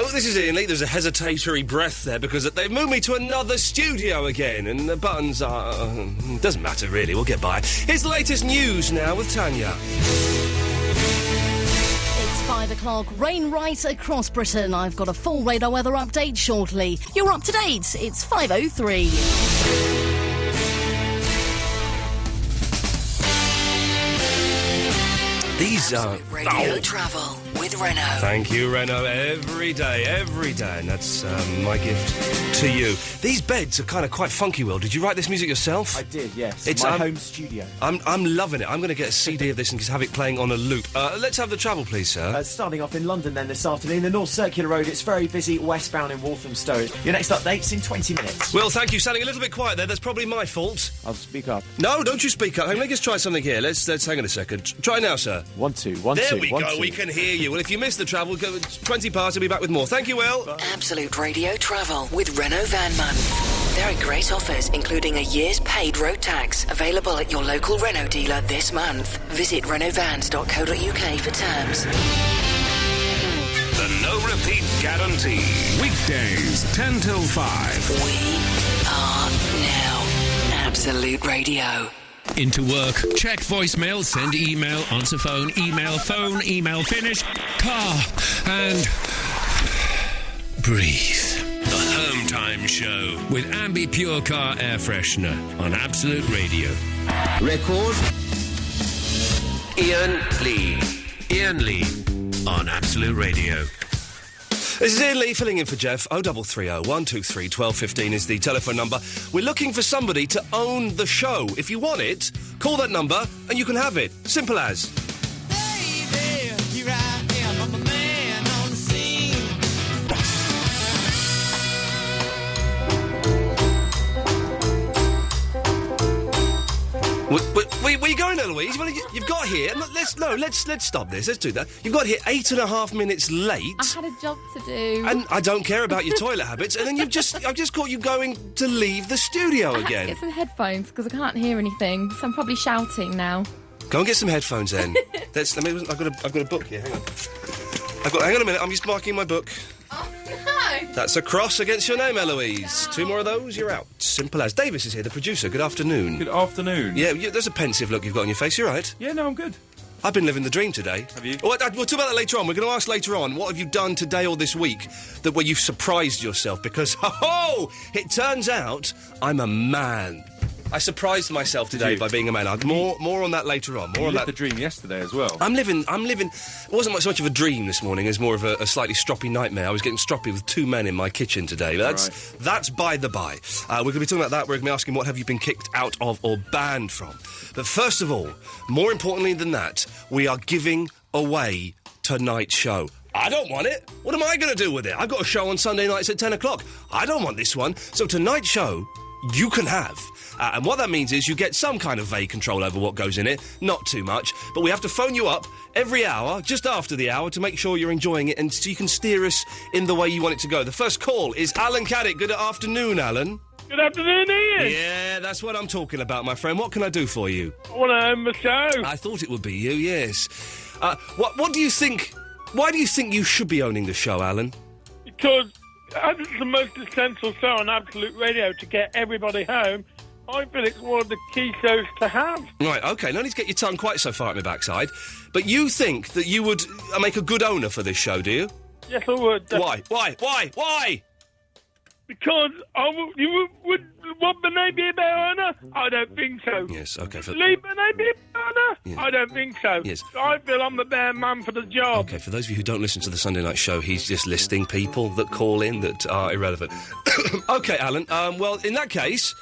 Hello, this is Iain Lee. There's a hesitatory breath there because they've moved me to another studio again, and the buttons are... doesn't matter, really. We'll get by. Here's the latest news now with Tanya. It's 5 o'clock. Rain right across Britain. I've got a full radar weather update shortly. You're up to date. It's 5:03. These are... Radio travel with Renault. Thank you, Renault. Every day. And that's my gift to you. These beds are kind of quite funky, Will. Did you write this music yourself? I did, yes. It's my home studio. I'm loving it. I'm going to get a CD of this and just have it playing on a loop. Let's have the travel, please, sir. Starting off in London then this afternoon, the North Circular Road, it's very busy, westbound in Walthamstow. Your next update's in 20 minutes. Will, thank you. Sounding a little bit quiet there. That's probably my fault. I'll speak up. No, don't you speak up. Hang on, let me just try something here. Let's hang on a second. Try now, sir. 1 2 There we go. We can hear you. Well, if you missed the travel, go 20 past. I'll be back with more. Thank you, Will. Bye. Absolute Radio travel with Renault Van Month. There are great offers, including a year's paid road tax, available at your local Renault dealer this month. Visit renaultvans.co.uk for terms. The no-repeat guarantee. Weekdays, 10 till 5. We are now Absolute Radio. Into work, check voicemail, send email, answer phone, email finish, car, and breathe. The Home Time Show with Ambi Pure Car Air Freshener on Absolute Radio. Record. Iain Lee on Absolute Radio. This is Iain Lee filling in for Geoff. 0330 123 1215 is the telephone number. We're looking for somebody to own the show. If you want it, call that number and you can have it. Simple as. Baby, here I am, I'm a man on the scene. Where are you going, Eloise? You've got here... Let's stop this. Let's do that. You've got here 8.5 minutes late. I had a job to do. And I don't care about your toilet habits. And then I've just caught you going to leave the studio I again. had to get some headphones because I can't hear anything, so I'm probably shouting now. Go and get some headphones then. I've got a book here. Hang on. Hang on a minute. I'm just marking my book. Oh, no! That's a cross against your name, Eloise. No. 2 more of those, you're out. Simple as. Davis is here, the producer. Good afternoon. Good afternoon. Yeah, there's a pensive look you've got on your face. You all right? Yeah, no, I'm good. I've been living the dream today. Have you? We'll talk about that later on. We're going to ask later on, what have you done today or this week where you've surprised yourself? Because, it turns out I'm a man. I surprised myself today by being a man. More on that later on. You lived the dream yesterday as well. I'm living... It wasn't so much of a dream this morning as more of a slightly stroppy nightmare. I was getting stroppy with 2 men in my kitchen today. That's by the by. We're going to be talking about that. We're going to be asking what have you been kicked out of or banned from. But first of all, more importantly than that, we are giving away tonight's show. I don't want it. What am I going to do with it? I've got a show on Sunday nights at 10 o'clock. I don't want this one. So tonight's show, you can have. And what that means is you get some kind of vague control over what goes in it. Not too much. But we have to phone you up every hour, just after the hour, to make sure you're enjoying it and so you can steer us in the way you want it to go. The first call is Alan Caddick. Good afternoon, Alan. Good afternoon, Ian. Yeah, that's what I'm talking about, my friend. What can I do for you? I want to own the show. I thought it would be you, yes. What do you think... Why do you think you should be owning the show, Alan? Because as it's the most essential show on Absolute Radio to get everybody home, I feel it's one of the key shows to have. Right, OK, no need to get your tongue quite so far at my backside. But you think that you would make a good owner for this show, do you? Yes, I would. Why? Why? Because you would want Benet be a better owner? I don't think so. Yes, OK. Lee Benet be a better owner? Yes. I don't think so. Yes. I feel I'm the better man for the job. OK, for those of you who don't listen to the Sunday night show, he's just listing people that call in that are irrelevant. OK, Alan, well, in that case...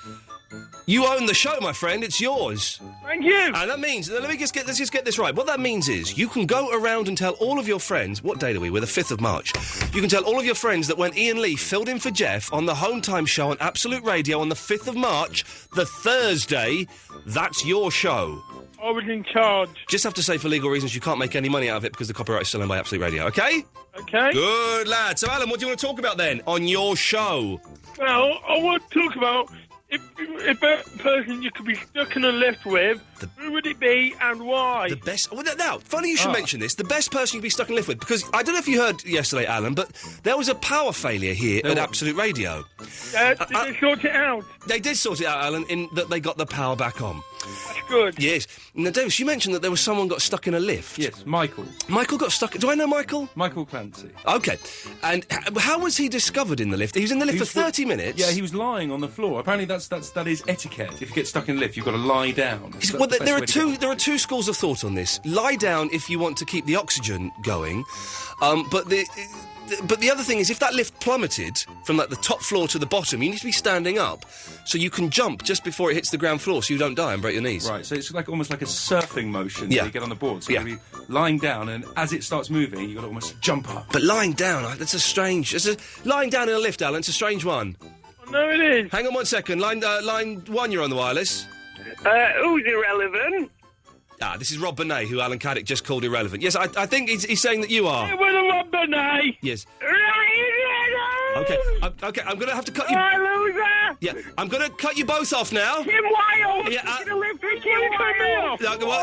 You own the show, my friend. It's yours. Thank you. And that means... let's just get this right. What that means is you can go around and tell all of your friends... What date are we? We're the 5th of March. You can tell all of your friends that when Iain Lee filled in for Geoff on the Home Time Show on Absolute Radio on the 5th of March, the Thursday, that's your show. I was in charge. Just have to say, for legal reasons, you can't make any money out of it because the copyright is still owned by Absolute Radio, OK? OK. Good, lad. So, Alan, what do you want to talk about then on your show? Well, I want to talk about... if a person you could be stuck in a lift with, who would it be and why? The best... Well, now, funny you should mention this. The best person you could be stuck in a lift with, because I don't know if you heard yesterday, Alan, but there was a power failure here at Absolute Radio. Did they sort it out? They did sort it out, Alan, in that they got the power back on. That's good. Yes. Now, Davis, you mentioned that there was someone got stuck in a lift. Yes, Michael. Michael got stuck... Do I know Michael? Michael Clancy. OK. And how was he discovered in the lift? He was in the lift for 30 minutes? Yeah, he was lying on the floor. Apparently that is etiquette. If you get stuck in the lift, you've got to lie down. Well, there are two schools of thought on this. Lie down if you want to keep the oxygen going, but the other thing is, if that lift plummeted from like the top floor to the bottom, you need to be standing up so you can jump just before it hits the ground floor, so you don't die and break your knees. Right. So it's like almost like a surfing motion. Yeah. You get on the board. So you'll be lying down, and as it starts moving, you've got to almost jump up. But lying down, lying down in a lift, Alan. It's a strange one. No, it is. Hang on 1 second. Line one, you're on the wireless. Who's irrelevant? This is Rob Bonet, who Alan Caddick just called irrelevant. Yes, I think he's saying that you are. It was a Rob Bonet. Yes. Okay, I'm going to have to cut you... loser! Yeah, I'm going to cut you both off now. Kim Wilde! Yeah, Kim Wilde!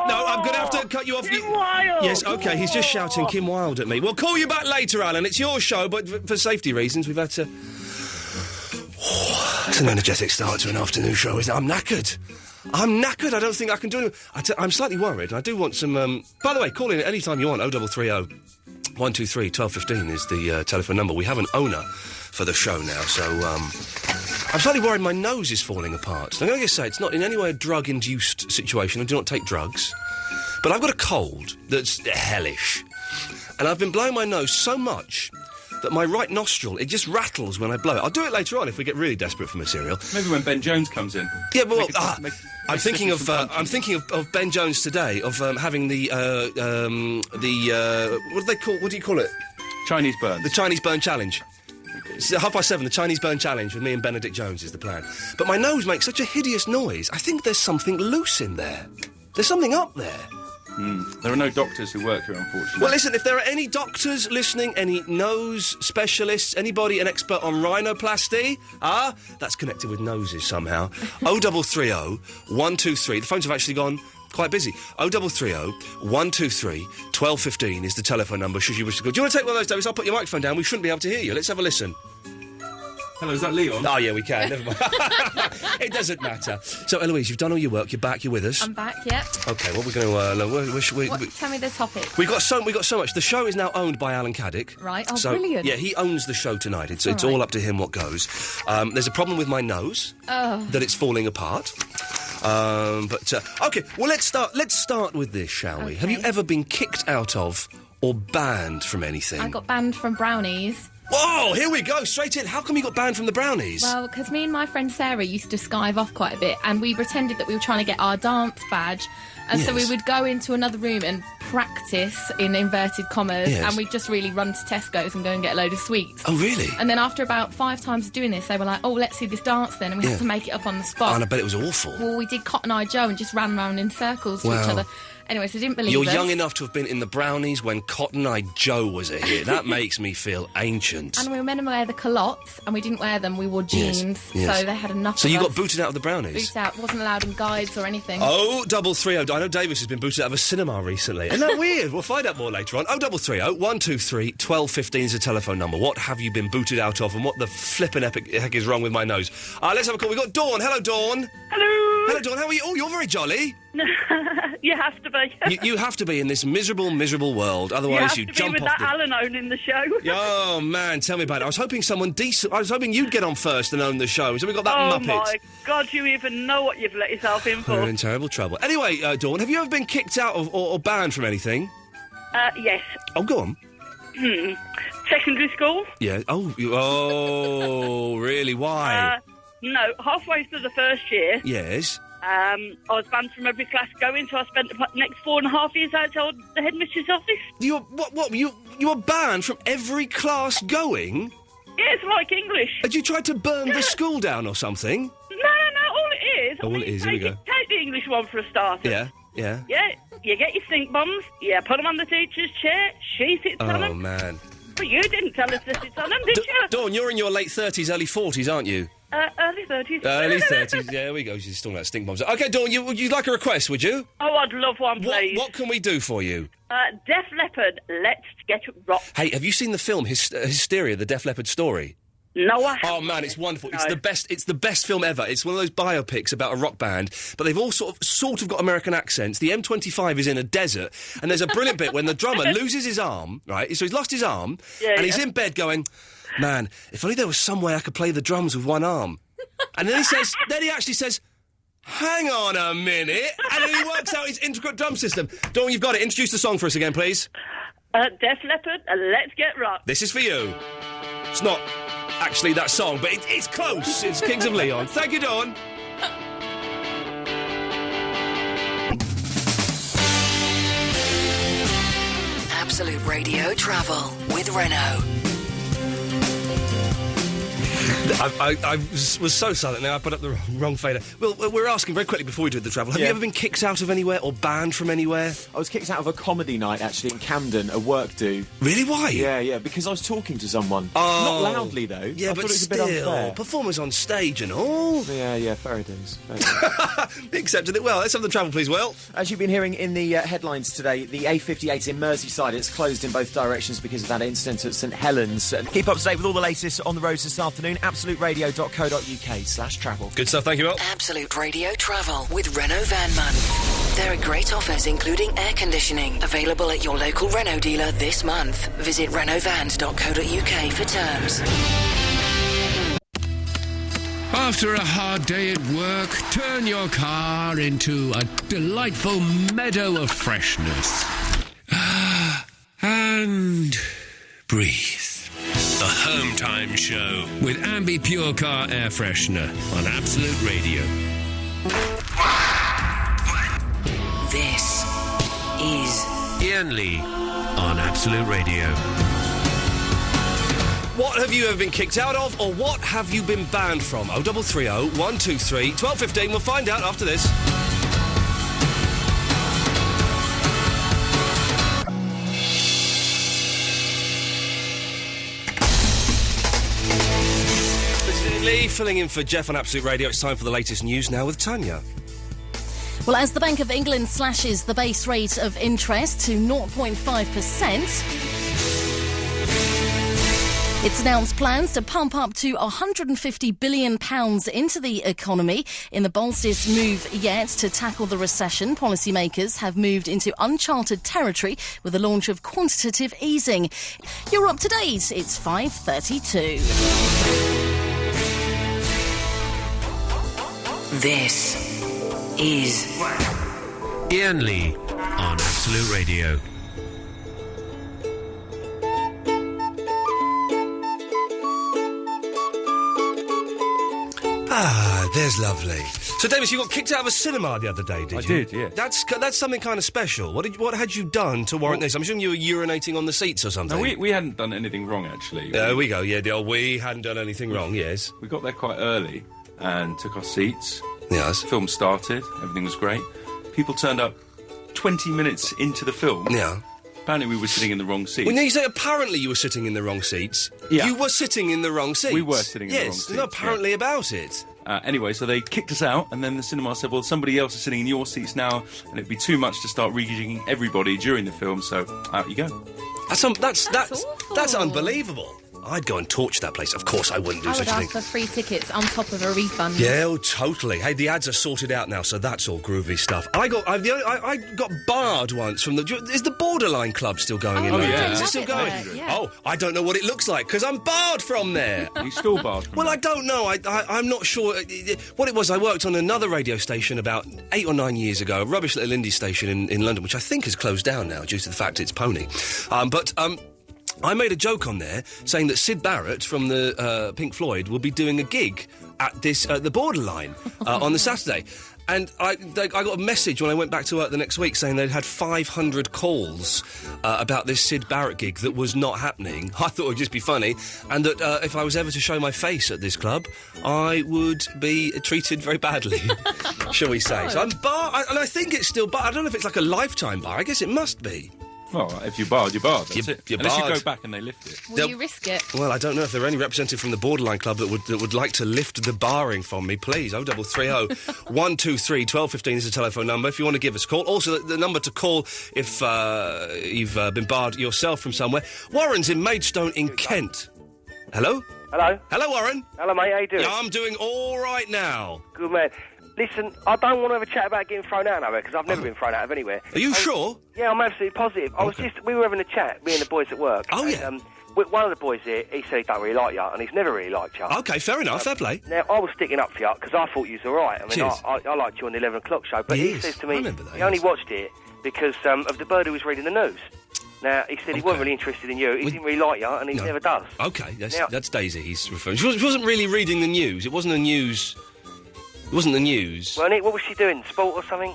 No, I'm going to have to cut you off. Kim Wilde! Yes, OK, he's just shouting Kim Wilde at me. We'll call you back later, Alan. It's your show, but for safety reasons, we've had to... It's an energetic start to an afternoon show, isn't it? I'm knackered. I don't think I can do it. I'm slightly worried. I do want some... By the way, call in at any time you want. 0330 123 1215 is the telephone number. We have an owner for the show now, so... I'm slightly worried my nose is falling apart. I'm going to say it's not in any way a drug-induced situation. I do not take drugs. But I've got a cold that's hellish. And I've been blowing my nose so much... that my right nostril, it just rattles when I blow it. I'll do it later on if we get really desperate for material. Maybe when Ben Jones comes in. Yeah, but I'm thinking of Ben Jones today, of having the what do you call it? Chinese burn. The Chinese burn challenge. It's 7:30, the Chinese burn challenge with me and Benedict Jones is the plan. But my nose makes such a hideous noise. I think there's something loose in there. There's something up there. There are no doctors who work here, unfortunately. Well, listen, if there are any doctors listening, any nose specialists, anybody an expert on rhinoplasty, that's connected with noses somehow. 0330 123. The phones have actually gone quite busy. 0330 123 1215 is the telephone number, should you wish to call. Do you want to take one of those, Davis? I'll put your microphone down. We shouldn't be able to hear you. Let's have a listen. Hello, is that Leon? Oh, yeah, we can. Never mind. It doesn't matter. So, Eloise, you've done all your work. You're back. You're with us. I'm back, yep. OK, what we're going to... Tell me the topic. We got so much. The show is now owned by Alan Caddick. Right, Brilliant. Yeah, he owns the show tonight. It's all up to him what goes. There's a problem with my nose. That it's falling apart. OK, well, let's start with this, shall we? Have you ever been kicked out of or banned from anything? I got banned from brownies. Whoa, here we go, straight in. How come you got banned from the brownies? Well, because me and my friend Sarah used to skive off quite a bit, and we pretended that we were trying to get our dance badge, and so we would go into another room and practice, in inverted commas, and we'd just really run to Tesco's and go and get a load of sweets. Oh, really? And then after about 5 times doing this, they were like, oh, let's see this dance then, and we had to make it up on the spot. Oh, and I bet it was awful. Well, we did Cotton Eye Joe and just ran around in circles to each other. Anyway, so I didn't believe You're us. young enough to have been in the brownies when Cotton Eye Joe was a hit. That makes me feel ancient. And we were meant to wear the culottes, and we didn't wear them. We wore jeans, so they had enough So of you us. got booted out of the brownies? Booted out. Wasn't allowed in guides or anything. 0330. I know Davis has been booted out of a cinema recently. Isn't that weird? We'll find out more later on. 0330 123 1215 is the telephone number. What have you been booted out of, and what the flippin' heck is wrong with my nose? Let's have a call. We've got Dawn. Hello, Dawn. Hello. Hello, Dawn. How are you? Oh, you're very jolly. You have to be. You have to be in this miserable world. Otherwise, you jump with off that Alan owning the show. Oh, man, tell me about it. I was hoping someone decent... I was hoping you'd get on first and own the show. So we got that Muppet. Oh, my God, you even know what you've let yourself in for. You're in terrible trouble. Anyway, Dawn, have you ever been kicked out of or banned from anything? Yes. Oh, go on. Secondary school? Yeah. Oh, really? Why? No, halfway through the first year. Yes. I was banned from every class going, so I spent the next 4.5 years outside the headmistress' office. You were banned from every class going? Yeah, it's like English. Had you tried to burn the school down or something? No, all it is... All it is, here we go. Take the English one for a starter. Yeah. Yeah, you get your stink bombs, you put them on the teacher's chair, she sits on them. Oh, man. But you didn't tell us to sit on them, did you? Dawn, you're in your late 30s, early 40s, aren't you? Early 30s. Early 30s, there we go. She's talking about stink bombs. OK, Dawn, would you like a request, would you? Oh, I'd love one, please. What can we do for you? Def Leppard, Let's Get Rocked. Hey, have you seen the film Hysteria, the Def Leppard story? No, I haven't. Oh, man, it's wonderful. No. It's the best film ever. It's one of those biopics about a rock band, but they've all sort of got American accents. The M25 is in a desert, and there's a brilliant bit when the drummer loses his arm, right? So he's lost his arm, and he's in bed going, man, if only there was some way I could play the drums with one arm. And then he actually says, hang on a minute, and then he works out his intricate drum system. Dawn, you've got it. Introduce the song for us again, please. Def Leppard, Let's Get Rocked. This is for you. It's not actually that song, but it's close. It's Kings of Leon. Thank you, Dawn. Absolute Radio Travel with Renault. I was so silent now I put up the wrong fader. Well, we're asking very quickly before we do the travel. Have you ever been kicked out of anywhere or banned from anywhere? I was kicked out of a comedy night, actually, in Camden, a work do. Really? Why? Yeah, because I was talking to someone. Oh. Not loudly, though. Yeah, I but thought it was still, a bit unfair. performers on stage and all. Yeah, fair dues. Accepted it well. Let's have the travel, please, Will. As you've been hearing in the headlines today, the A58 in Merseyside, it's closed in both directions because of that incident at St Helens. Keep up to date with all the latest on the roads this afternoon. absoluteradio.co.uk/travel. Good stuff, thank you, Will. Absolute Radio Travel with Renault Van Month. There are great offers including air conditioning available at your local Renault dealer this month. Visit renaultvans.co.uk for terms. After a hard day at work, turn your car into a delightful meadow of freshness. And breathe. The Home Time Show with Ambi Pure Car Air Freshener on Absolute Radio. This is Iain Lee on Absolute Radio. What have you ever been kicked out of, or what have you been banned from? 0330 123 1215. We'll find out after this. This is Lee filling in for Geoff on Absolute Radio. It's time for the latest news now with Tanya. Well, as the Bank of England slashes the base rate of interest to 0.5%, it's announced plans to pump up to £150 billion into the economy. In the boldest move yet to tackle the recession, policymakers have moved into uncharted territory with the launch of quantitative easing. You're up to date. It's 5:32. This is Iain Lee on Absolute Radio. Ah, there's lovely. So, Davis, you got kicked out of a cinema the other day, did you? I did, yeah. That's something kind of special. What had you done to warrant this? I'm assuming you were urinating on the seats or something. No, we hadn't done anything wrong, actually. There we go, yeah, we hadn't done anything wrong, yes. We got there quite early and took our seats. Yes. The film started, everything was great. People turned up 20 minutes into the film. Yeah. Apparently we were sitting in the wrong seats. Well, now you say apparently you were sitting in the wrong seats. Yeah. You were sitting in the wrong seats. We were sitting in the wrong Yes, seats, no apparently about it. Anyway, so they kicked us out, and then the cinema said, well, somebody else is sitting in your seats now, and it'd be too much to start rejigging everybody during the film, so out you go. That's unbelievable. I'd go and torch that place. Of course I wouldn't do I such would a ask thing. for free tickets on top of a refund. Yeah, oh, totally. Hey, the ads are sorted out now, so that's all groovy stuff. I got barred once from the... Is the Borderline Club still going in? yeah. Is it still going? Yeah. Oh, I don't know what it looks like, because I'm barred from there. Are you still barred from Well, that? I don't know. I'm not sure. What it was, I worked on another radio station about 8 or 9 years ago, a rubbish little indie station in London, which I think has closed down now due to the fact it's Pony. I made a joke on there saying that Syd Barrett from the Pink Floyd will be doing a gig at the Borderline on the Saturday. And I got a message when I went back to work the next week saying they'd had 500 calls about this Syd Barrett gig that was not happening. I thought it would just be funny, and that if I was ever to show my face at this club, I would be treated very badly, shall we say. So I'm barred, and I think it's still barred. I don't know if it's like a lifetime bar. I guess it must be. Well, if you barred, you barred. That's it. You're Unless barred. you go back and they lift it. Will you risk it? Well, I don't know if there are any representative from the Borderline Club that would like to lift the barring from me. Please, 0330 123 1215 is the telephone number if you want to give us a call. Also, the number to call if you've been barred yourself from somewhere. Warren's in Maidstone in Kent. Hello? Hello? Hello, Warren. Hello, mate, how you doing? Yeah, I'm doing all right now. Good, man. Listen, I don't want to have a chat about getting thrown out of nowhere, because I've never been thrown out of anywhere. Are you sure? Yeah, I'm absolutely positive. We were having a chat, me and the boys at work. Oh, yeah. And, one of the boys here, he said he don't really like you, and he's never really liked you. OK, fair enough, fair play. Now, I was sticking up for you, because I thought you was all right. I mean, I liked you on the 11 o'clock show, but he says to me, he only watched it because of the bird who was reading the news. Now, he said he wasn't really interested in you, he didn't really like you, and he never does. OK, that's Daisy he's referring to. She wasn't really reading the news. It wasn't the news. It wasn't the news. Well, Nick, what was she doing? Sport or something?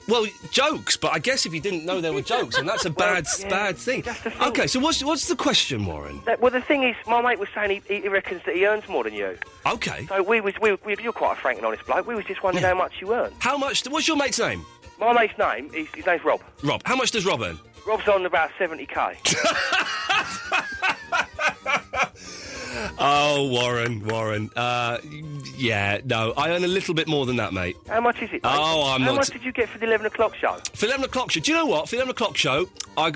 Well, jokes, but I guess if you didn't know there were jokes, and that's a bad thing. That's the thing. OK, so what's the question, Warren? Well, the thing is, my mate was saying he reckons that he earns more than you. OK. So you're quite a frank and honest bloke. We was just wondering how much you earn. How much? What's your mate's name? My mate's name, his name's Rob. Rob. How much does Rob earn? Rob's on about 70k. Oh, Warren. Yeah, no, I earn a little bit more than that, mate. How much is it, mate? Oh, I'm not... How much did you get for the 11 o'clock show? For 11 o'clock show? Do you know what? For the 11 o'clock show, do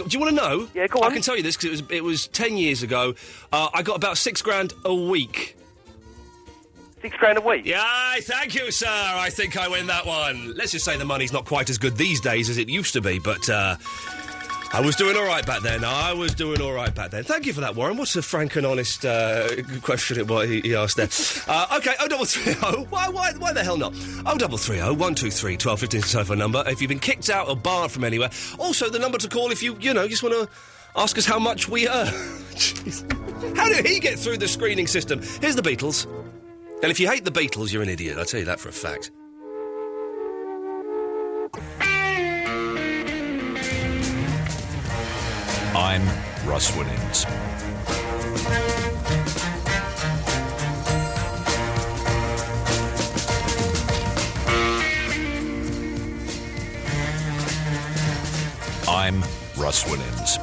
you want to know? Yeah, go on. I can tell you this, because it was 10 years ago. I got about £6,000 a week. £6,000 a week? Yeah, thank you, sir. I think I win that one. Let's just say the money's not quite as good these days as it used to be, but... I was doing all right back then. Thank you for that, Warren. What's a frank and honest question he asked there? OK, 0330. Why the hell not? 0330 123 1215 is the telephone number. If you've been kicked out or barred from anywhere. Also, the number to call if you just want to ask us how much we earn. How did he get through the screening system? Here's the Beatles. And if you hate the Beatles, you're an idiot. I'll tell you that for a fact. I'm Russ Williams. I'm Russ Williams.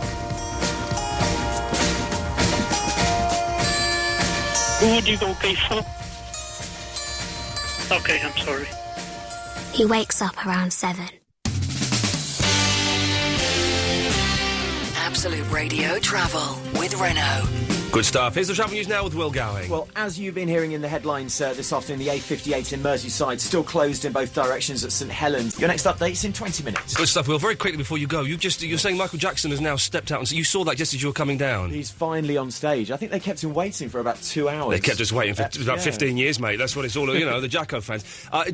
Who would you go pay for? Okay, I'm sorry. He wakes up around 7. Absolute Radio Travel with Renault. Good stuff. Here's the travel news now with Will Gowing. Well, as you've been hearing in the headlines this afternoon, the A58 in Merseyside still closed in both directions at St Helens. Your next update's in 20 minutes. Good stuff, Will. Very quickly before you go, you're saying Michael Jackson has now stepped out, and so you saw that just as you were coming down. He's finally on stage. I think they kept him waiting for about 2 hours. They kept us waiting for about 15 years, mate. That's what it's all. The Jacko fans.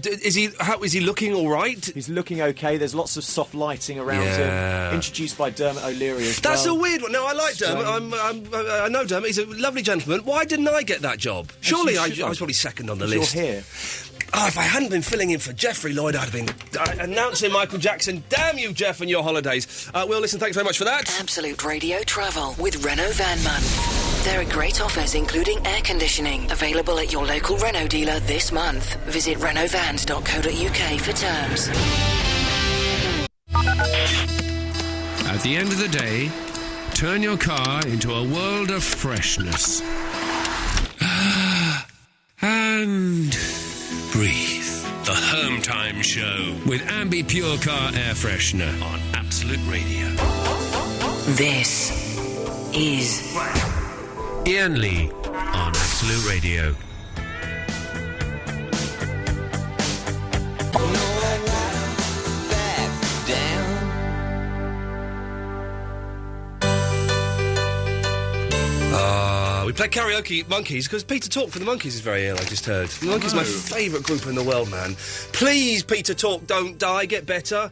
Is he looking all right? He's looking okay. There's lots of soft lighting around him. Introduced by Dermot O'Leary as well. That's a weird one. No, I like Dermot. I know Dermot. He's a lovely gentleman. Why didn't I get that job? Surely I was probably second on the list. You're here. Oh, if I hadn't been filling in for Geoffrey Lloyd, I'd have been announcing Michael Jackson. Damn you, Jeff, and your holidays. Will, listen, thanks very much for that. Absolute Radio Travel with Renault Van Month. There are great offers, including air conditioning, available at your local Renault dealer this month. Visit renaultvans.co.uk for terms. At the end of the day, turn your car into a world of freshness. And breathe. The Home Time Show with Ambi Pure Car Air Freshener on Absolute Radio. This is Iain Lee on Absolute Radio. We play Karaoke Monkeys because Peter Talk for the Monkeys is very ill, I just heard. The Monkeys are my favourite group in the world, man. Please, Peter Talk, don't die, get better.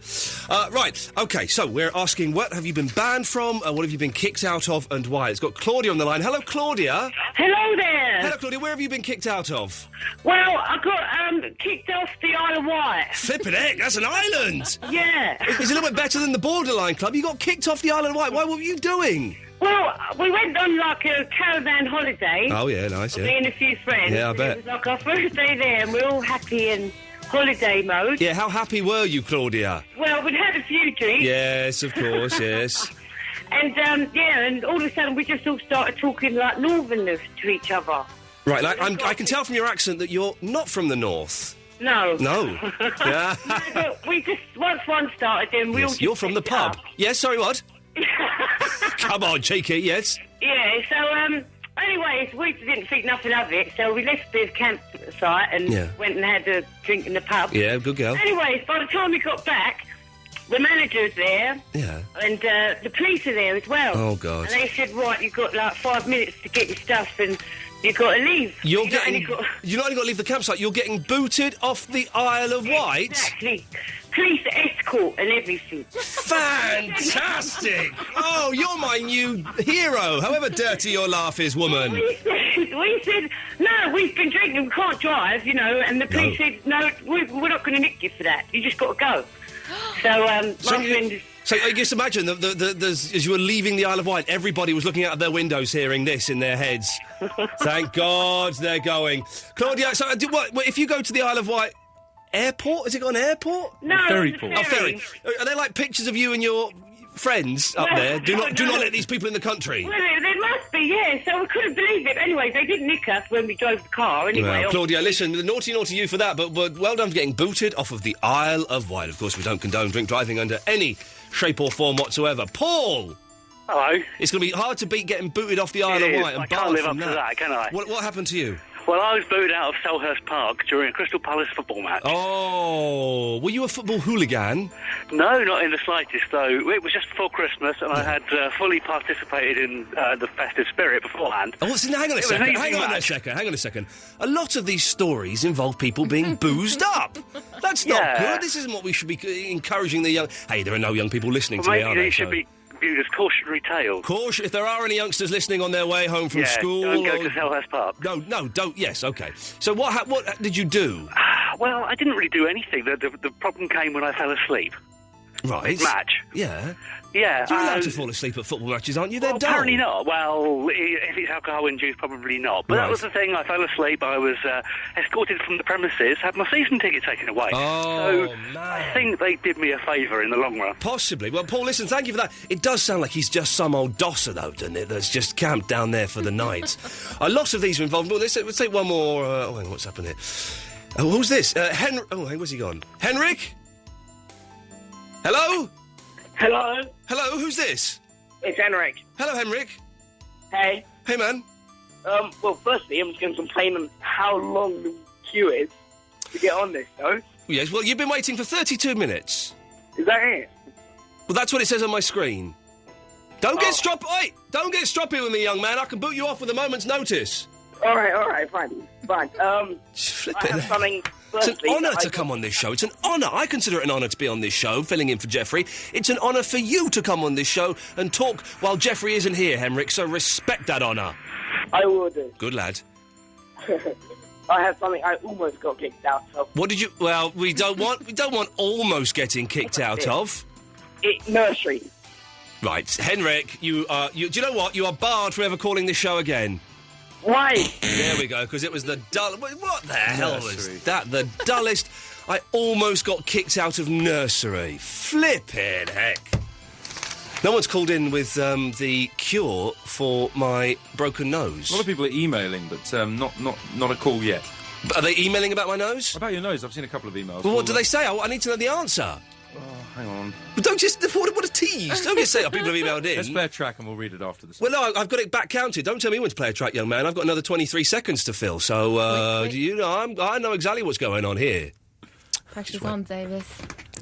Right, OK, so we're asking what have you been banned from, what have you been kicked out of, and why? It's got Claudia on the line. Hello, Claudia. Hello there. Hello, Claudia. Where have you been kicked out of? Well, I got kicked off the Isle of Wight. Flippin' heck, that's an island. Yeah. It's a little bit better than the Borderline Club. You got kicked off the Isle of Wight. What were you doing? Well, we went on like a caravan holiday. Oh, yeah, nice, yeah. Me and a few friends. Yeah, I bet. It was like our first day there, and we're all happy and holiday mode. Yeah, how happy were you, Claudia? Well, we'd had a few drinks. Yes, of course, yes. And, and all of a sudden we just all started talking like northerners to each other. Right, like, I can tell from your accent that you're not from the north. No. No. Yeah. No, but we just, once one started, then we all just... You're from the pub. Yes, sorry, what? Come on, cheeky, yes. Yeah, so, anyways, we didn't think nothing of it, so we left the campsite and went and had a drink in the pub. Yeah, good girl. Anyways, by the time we got back, the manager's there. Yeah. And the police are there as well. Oh, God. And they said, right, you've got like 5 minutes to get your stuff and you've got to leave. You're not only got to leave the campsite, you're getting booted off the Isle of Wight? Exactly. Police escort and everything. Fantastic! Oh, you're my new hero, however dirty your laugh is, woman. We said, no, we've been drinking, we can't drive, and the police said, no, we're not going to nick you for that. You just got to go. So, my friend... So, just imagine, as you were leaving the Isle of Wight, everybody was looking out of their windows hearing this in their heads. Thank God they're going. Claudia, so if you go to the Isle of Wight airport, has it got an airport? No, ferryport. Oh, ferry. Are they like pictures of you and your friends up there? Do not let these people in the country. Well, there must be, yeah, so we couldn't believe it. Anyway, they didn't nick us when we drove the car, anyway. Well, Claudia, listen, naughty you for that, but well done for getting booted off of the Isle of Wight. Of course, we don't condone drink driving under any shape or form whatsoever. Paul! Hello. It's going to be hard to beat getting booted off the Isle of Wight. I can't live up to that, can I? What happened to you? Well, I was booted out of Selhurst Park during a Crystal Palace football match. Oh, were you a football hooligan? No, not in the slightest, though. It was just before Christmas, and I had fully participated in the festive spirit beforehand. Oh, hang on a second. A lot of these stories involve people being boozed up. That's not good. This isn't what we should be encouraging the young... Hey, there are no young people listening to me, are there? Maybe they should be viewed as cautionary tales. If there are any youngsters listening on their way home from school... don't go to Selhurst Park. No, don't. Yes, OK. So what did you do? Well, I didn't really do anything. The problem came when I fell asleep. Right. Match. Yeah. Yeah. You're allowed to fall asleep at football matches, aren't you? They're dull. Apparently not. Well, if it's alcohol-induced, probably not. But that was the thing. I fell asleep. I was escorted from the premises, had my season ticket taken away. Oh, so man. I think they did me a favour in the long run. Possibly. Well, Paul, listen, thank you for that. It does sound like he's just some old dosser, though, doesn't it, that's just camped down there for the night. A lot of these are involved. Well, let's take one more... hang on, what's happened here? Oh, who's this? Henry... Oh, where's he gone? Henrik? Hello? Hello? Hello, who's this? It's Henrik. Hello, Henrik. Hey. Hey, man. Well, firstly, I'm just going to complain on how long the queue is to get on this, though. Yes, well, you've been waiting for 32 minutes. Is that it? Well, that's what it says on my screen. Don't get stroppy! Don't get stroppy with me, young man. I can boot you off with a moment's notice. All right, fine. I have something... It's an honour to come on this show. It's an honour. I consider it an honour to be on this show, filling in for Jeffrey. It's an honour for you to come on this show and talk while Jeffrey isn't here, Henrik, so respect that honour. I will do. Good lad. I have something I almost got kicked out of. What did you... Well, we don't want almost getting kicked out of. Nursery. Right, Henrik, do you know what? You are barred from ever calling this show again. Why? There we go, because it was the dull... What the hell was that? The dullest... I almost got kicked out of nursery. Flippin' heck. No one's called in with the cure for my broken nose. A lot of people are emailing, but not a call yet. Are they emailing about my nose? About your nose, I've seen a couple of emails. Well, what do they say? I need to know the answer. Oh, hang on. But don't just... What a tease. Don't just say, people have emailed in. Let's play a track and we'll read it after this. Well, no, I've got it back counted. Don't tell me when to play a track, young man. I've got another 23 seconds to fill, so, do you know, I know exactly what's going on here. Pressure's on, Davis.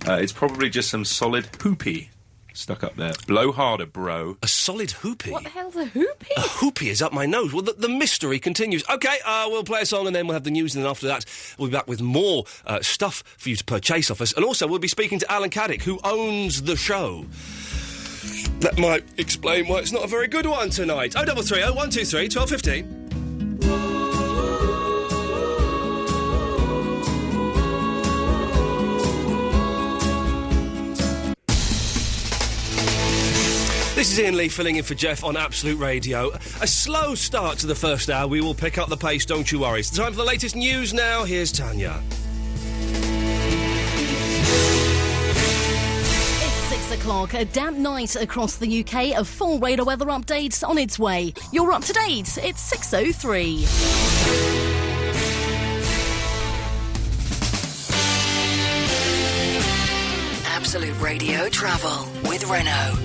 It's probably just some solid hoopy stuck up there. Blow harder, bro. A solid hoopy? What the hell's a hoopy? A hoopy is up my nose. Well, the mystery continues. OK, we'll play a song and then we'll have the news, and then after that we'll be back with more stuff for you to purchase off us. And also we'll be speaking to Alan Caddick, who owns the show. That might explain why it's not a very good one tonight. 0330 123 1215. This is Iain Lee filling in for Geoff on Absolute Radio. A slow start to the first hour. We will pick up the pace, don't you worry. It's time for the latest news now. Here's Tanya. o'clock. A damp night across the UK. A full radar weather update on its way. You're up to date. It's 6:03. Absolute Radio Travel with Renault.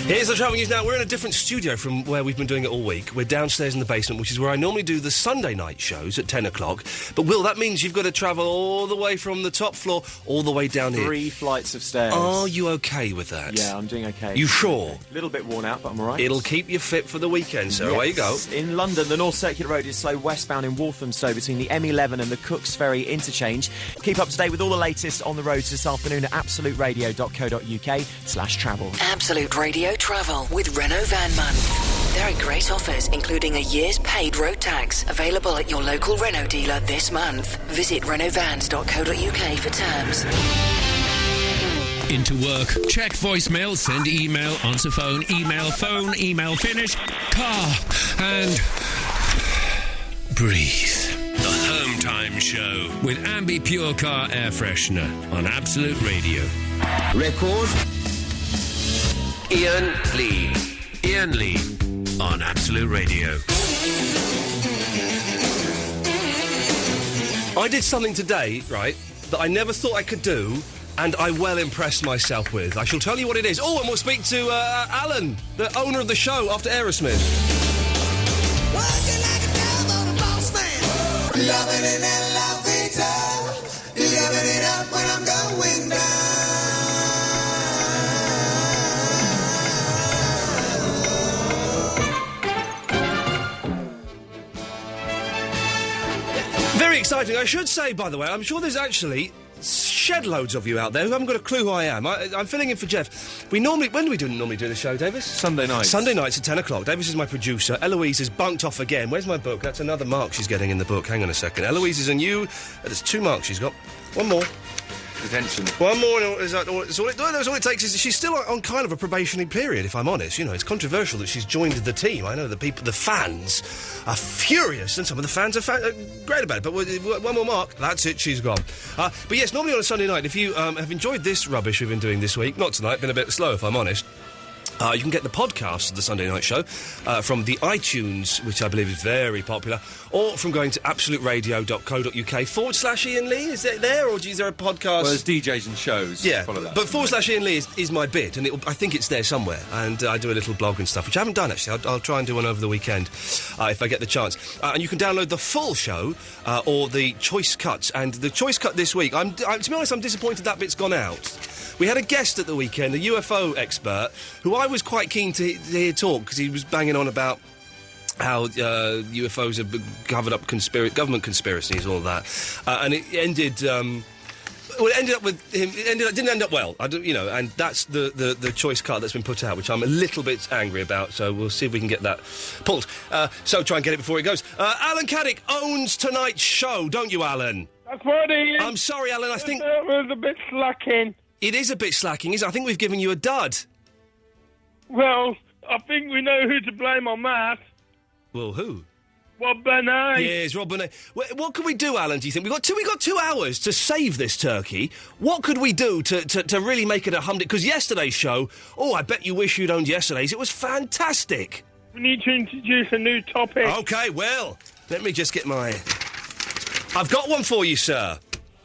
Here's the travel news now. We're in a different studio from where we've been doing it all week. We're downstairs in the basement, which is where I normally do the Sunday night shows at 10 o'clock. But, Will, that means you've got to travel all the way from the top floor all the way down here. 3 flights of stairs. Are you okay with that? Yeah, I'm doing okay. You sure? A little bit worn out, but I'm all right. It'll keep you fit for the weekend, so away you go. In London, the North Circular Road is slow westbound in Walthamstow between the M11 and the Cooks Ferry interchange. Keep up to date with all the latest on the roads this afternoon at absoluteradio.co.uk/travel. Absolute Radio Travel with Renault Van Month. There are great offers, including a year's paid road tax, available at your local Renault dealer this month. Visit renaultvans.co.uk for terms. Into work, check voicemail, send email, answer phone, email finish, car, and breathe. The Home Time Show with Ambi Pure Car Air Freshener on Absolute Radio. Record. Iain Lee. Iain Lee on Absolute Radio. I did something today, right, that I never thought I could do, and I well impressed myself with. I shall tell you what it is. Oh, and we'll speak to Alan, the owner of the show, after Aerosmith. Working like a devil, the boss man. Loving it and love it up. Loving it up when I'm going down. Very exciting. I should say, by the way, I'm sure there's actually shed loads of you out there who haven't got a clue who I am. I'm filling in for Geoff. When do we normally do the show, Davis? Sunday nights. Sunday nights at 10 o'clock. Davis is my producer. Eloise has bunked off again. Where's my book? That's another mark she's getting in the book. Hang on a second. Eloise is a new... There's 2 marks she's got. One more. Detention. One more, that's all it takes. Is she's still on kind of a probationary period, if I'm honest. You know, it's controversial that she's joined the team. I know the fans are furious, and some of the fans are great about it. But one more mark, that's it, she's gone. But yes, normally on a Sunday night, if you have enjoyed this rubbish we've been doing this week, not tonight, been a bit slow, if I'm honest. You can get the podcast of the Sunday Night Show from the iTunes, which I believe is very popular, or from going to absoluteradio.co.uk/Iain Lee. Is it there, or is there a podcast? Well, there's DJs and shows. Yeah, follow that. but /Iain Lee is my bit, and I think it's there somewhere. And I do a little blog and stuff, which I haven't done, actually. I'll try and do one over the weekend if I get the chance. And you can download the full show or the choice cuts. And the choice cut this week, to be honest, I'm disappointed that bit's gone out. We had a guest at the weekend, a UFO expert, who I was quite keen to hear talk, because he was banging on about how UFOs have covered up government conspiracies and all that. And it ended... it ended up with him... It didn't end up well, and that's the choice card that's been put out, which I'm a little bit angry about, so we'll see if we can get that pulled. So try and get it before it goes. Alan Caddick owns tonight's show, don't you, Alan? That's right, Ian. I'm sorry, Alan, I think... It was a bit slacking. It is a bit slacking, isn't it? I think we've given you a dud. Well, I think we know who to blame on that. Well, who? Rob Bernay. Yes, Rob Bernay. What can we do, Alan, do you think? We got 2 hours to save this turkey. What could we do to really make it a humdinger? Because yesterday's show, I bet you wish you'd owned yesterday's. It was fantastic. We need to introduce a new topic. OK, well, let me just get my... I've got one for you, sir.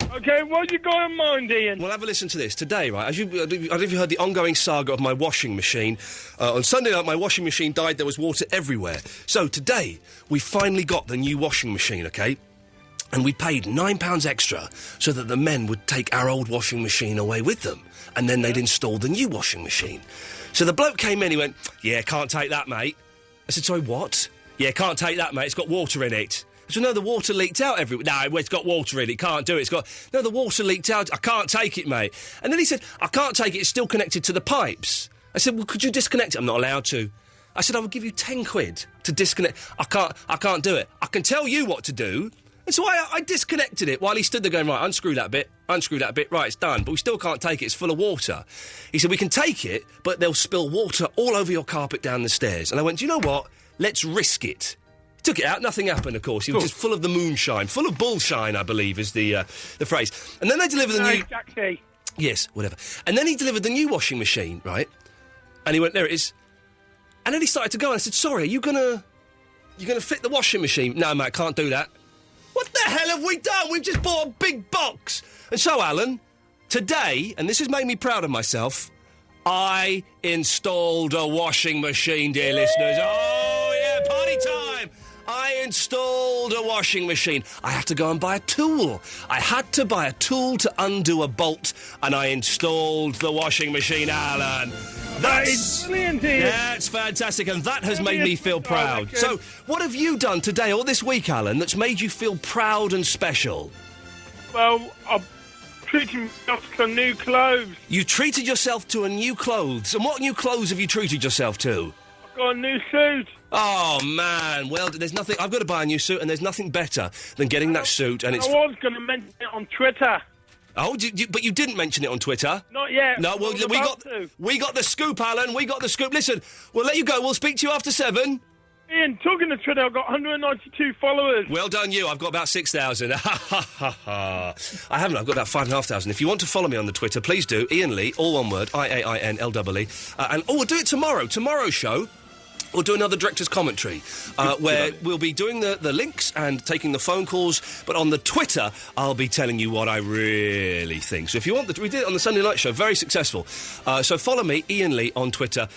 OK, what you got in mind, Ian? Well, have a listen to this. Today, right, I don't know if you heard the ongoing saga of my washing machine. On Sunday night, my washing machine died. There was water everywhere. So today, we finally got the new washing machine, OK? And we paid £9 extra so that the men would take our old washing machine away with them. And then they'd install the new washing machine. So the bloke came in, he went, "Yeah, can't take that, mate." I said, "Sorry, what?" "Yeah, can't take that, mate. It's got water in it." So, no, the water leaked out everywhere. No, it's got water in it. Can't do it. No, the water leaked out. I can't take it, mate. And then he said, "I can't take it. It's still connected to the pipes." I said, "Well, could you disconnect it?" "I'm not allowed to." I said, "I will give you 10 quid to disconnect." I can't do it. "I can tell you what to do." And so I disconnected it while he stood there going, "Right, unscrew that bit. Right, it's done. But we still can't take it. It's full of water." He said, "We can take it, but they'll spill water all over your carpet down the stairs." And I went, "Do you know what? Let's risk it." Took it out, nothing happened, of course. He was just full of the moonshine. Full of bullshine, I believe, is the phrase. And then they deliver the new... Taxi. Yes, whatever. And then he delivered the new washing machine, right? And he went, there it is. And then he started to go, and I said, sorry, are you gonna fit the washing machine? No, mate, can't do that. What the hell have we done? We've just bought a big box. And so, Alan, today, and this has made me proud of myself, I installed a washing machine, dear listeners. Oh, yeah, party time! I installed a washing machine. I had to go and buy a tool. I had to buy a tool to undo a bolt, and I installed the washing machine, Alan. That's brilliant, Ian. That's fantastic, and that has made me feel proud. So, what have you done today or this week, Alan, that's made you feel proud and special? Well, I've treated myself to new clothes. You treated yourself to a new clothes. And what new clothes have you treated yourself to? I've got a new suit. Oh, man. Well, there's nothing... I've got to buy a new suit, and there's nothing better than getting that suit, and it's... I was going to mention it on Twitter. Oh, but you didn't mention it on Twitter? Not yet. No, well, we got the scoop, Alan. We got the scoop. Listen, we'll let you go. We'll speak to you after 7. Ian, talking to Twitter, I've got 192 followers. Well done, you. I've got about 6,000. I haven't. I've got about 5,500. If you want to follow me on the Twitter, please do. Ian Lee, all one word, IAINLEE. We'll do it tomorrow. Tomorrow's show... We'll do another director's commentary, where we'll be doing the links and taking the phone calls, but on the Twitter, I'll be telling you what I really think. So if you want... we did it on the Sunday night show, very successful. So follow me, Ian Lee, on Twitter.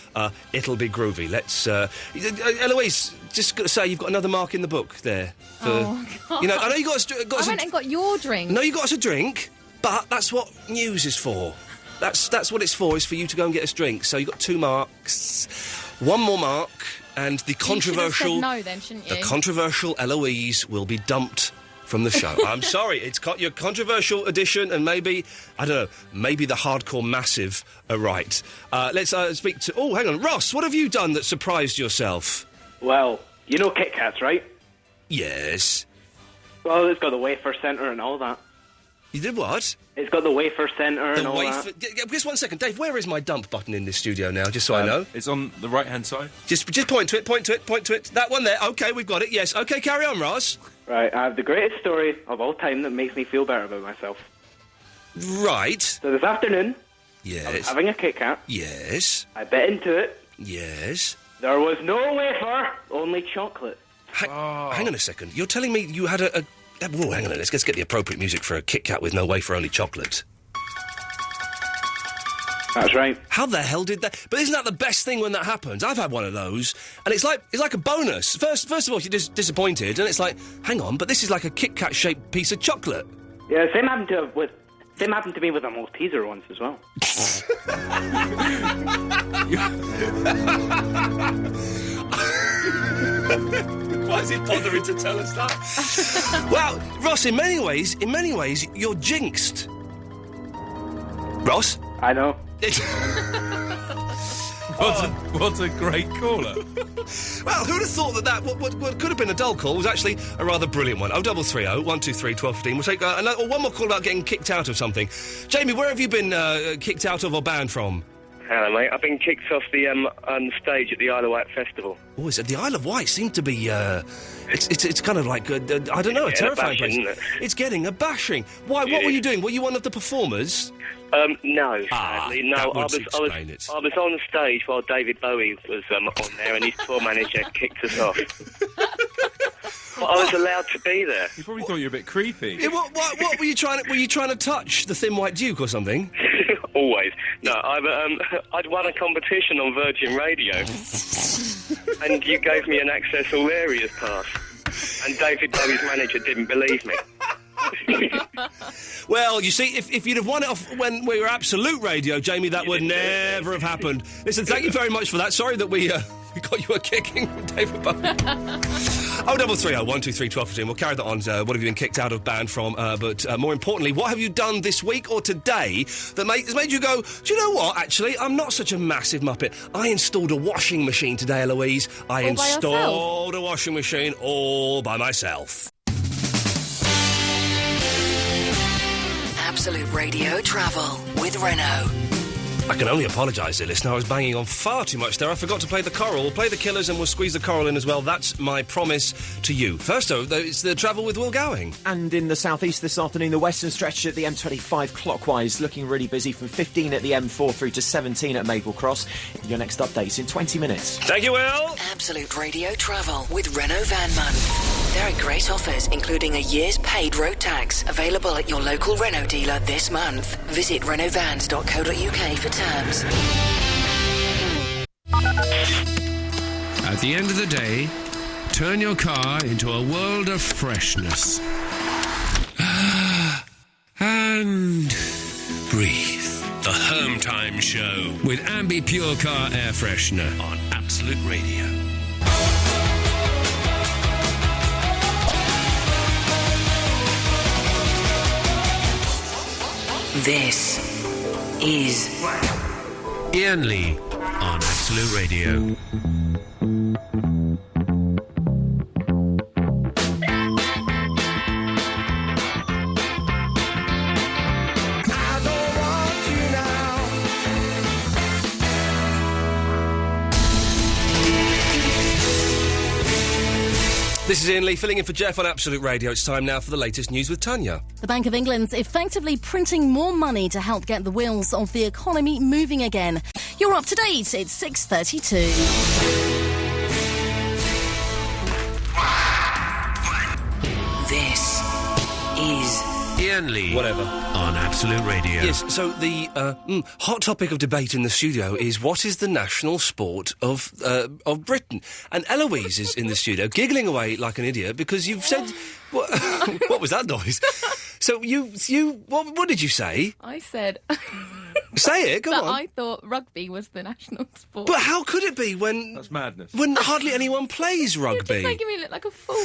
It'll be groovy. Let's... Eloise, just got to say, you've got another mark in the book there. For, oh, God. You know, I know you got us... I went and got your drink. No, you got us a drink, but that's what news is for. That's what it's for, is for you to go and get us drinks. So you got 2 marks... One more mark, and the controversial... You should have said no, then, shouldn't you? The controversial Eloise will be dumped from the show. I'm sorry, it's your controversial edition, and maybe, I don't know, maybe the hardcore massive are right. Let's speak to... Oh, hang on. Ross, what have you done that surprised yourself? Well, you know Kit Kats, right? Yes. Well, it's got the wafer centre and all that. You did what? It's got the wafer centre and all that. Just 1 second, Dave, where is my dump button in this studio now, just so I know? It's on the right-hand side. Just point to it. That one there. OK, we've got it, yes. OK, carry on, Ross. Right, I have the greatest story of all time that makes me feel better about myself. Right. So this afternoon... Yes. I was having a Kit Kat. Yes. I bit into it. Yes. There was no wafer, only chocolate. Hang on a second. You're telling me you had a... Oh, hang on, let's get the appropriate music for a Kit Kat with no wafer, only chocolate. That's right. How the hell did that... But isn't that the best thing when that happens? I've had one of those, and it's like a bonus. First of all, you're disappointed, and it's like, hang on, but this is like a Kit Kat-shaped piece of chocolate. Yeah, same happened to me with a Malteser once as well. Why is he bothering to tell us that? Well, Ross, in many ways, you're jinxed. Ross? I know. What a great caller. Well, who'd have thought that what could have been a dull call was actually a rather brilliant one. 0330 123 1215. We'll take one more call about getting kicked out of something. Jamie, where have you been kicked out of or banned from? Hello, mate. I've been kicked off the stage at the Isle of Wight Festival. Oh, is it? The Isle of Wight seemed to be... It's kind of like, I don't know, a terrifying place. Isn't it? It's getting a bashing. Why? What were you doing? Were you one of the performers? No, sadly. No, I was on stage while David Bowie was on there, and his tour manager kicked us off. But I was allowed to be there. He probably thought you were a bit creepy. Yeah, what were you trying to... Were you trying to touch the Thin White Duke or something? Always. No, I'd won a competition on Virgin Radio, and you gave me an Access All Areas pass, and David Bowie's manager didn't believe me. Well, you see, if you'd have won it off when we were Absolute Radio, Jamie, that would never have happened. Listen, thank you very much for that. Sorry that we got you a kicking from David Bowie. 0330 123 1215. We'll carry that on. What have you been kicked out of, banned from? But more importantly, what have you done this week or today that has made you go, do you know what, actually, I'm not such a massive muppet. I installed a washing machine today, Eloise. I installed a washing machine all by myself. Absolute Radio Travel with Renault. I can only apologise, dear listener. I was banging on far too much there. I forgot to play the choral. We'll play the Killers and we'll squeeze the choral in as well. That's my promise to you. First, though, it's the travel with Will Gowing. And in the southeast this afternoon, the western stretch at the M25 clockwise looking really busy from 15 at the M4 through to 17 at Maple Cross. Your next update's in 20 minutes. Thank you, Will. Absolute Radio Travel with Renault Van Month. There are great offers, including a year's paid road tax, available at your local Renault dealer this month. Visit renaultvans.co.uk for terms. At the end of the day, turn your car into a world of freshness. And breathe. The Home Time Show with Ambi Pure Car Air Freshener on Absolute Radio. This is Iain Lee on Absolute Radio. This is Iain Lee filling in for Geoff on Absolute Radio. It's time now for the latest news with Tanya. The Bank of England's effectively printing more money to help get the wheels of the economy moving again. You're up to date. It's 6:32. This is Iain Lee. Whatever. On Absolute Radio. Yes, so the hot topic of debate in the studio is what is the national sport of Britain? And Eloise is in the studio, giggling away like an idiot because you've said... What was that noise? So what did you say? I said... Say it, go on. I thought rugby was the national sport. But how could it be when... That's madness. When hardly anyone plays rugby. You're just making me look like a fool.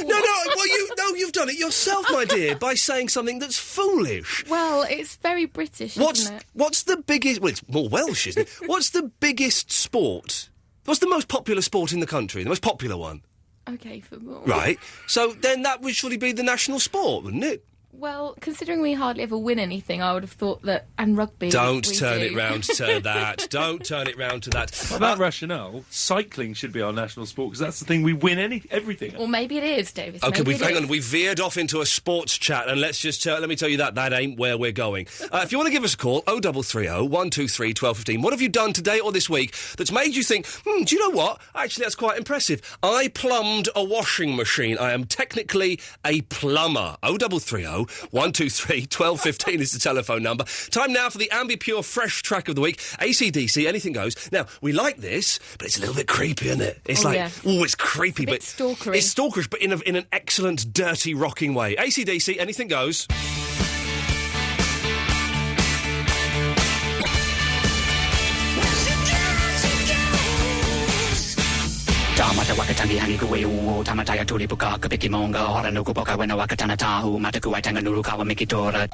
You've done it yourself, my dear, by saying something that's foolish. Well, it's very British, isn't it? What's the biggest... Well, it's more Welsh, isn't it? What's the biggest sport? What's the most popular sport in the country? The most popular one? OK, football. Right. So then that would surely be the national sport, wouldn't it? Well, considering we hardly ever win anything, I would have thought that... And rugby... Don't turn it round to that. Don't turn it round to that. By that rationale, cycling should be our national sport, because that's the thing we win everything. Well, maybe it is, Davis. OK, hang on. We veered off into a sports chat, and let's just... let me tell you that ain't where we're going. If you want to give us a call, 0330 123 1215. What have you done today or this week that's made you think, do you know what? Actually, that's quite impressive. I plumbed a washing machine. I am technically a plumber. 0330 123 1215 is the telephone number. Time now for the Ambi Pure Fresh Track of the Week. AC/DC, anything goes. Now, we like this, but it's a little bit creepy, isn't it? It's it's creepy, it's a bit stalkery. It's stalkerish, but in an excellent, dirty, rocking way. AC/DC, anything goes. Tamata wakatangi hani kuwe uo tamataya tuli puka kapiki monga hora nuku poka wena wakatana tahu mataku waitanga nuru kawa mikitora.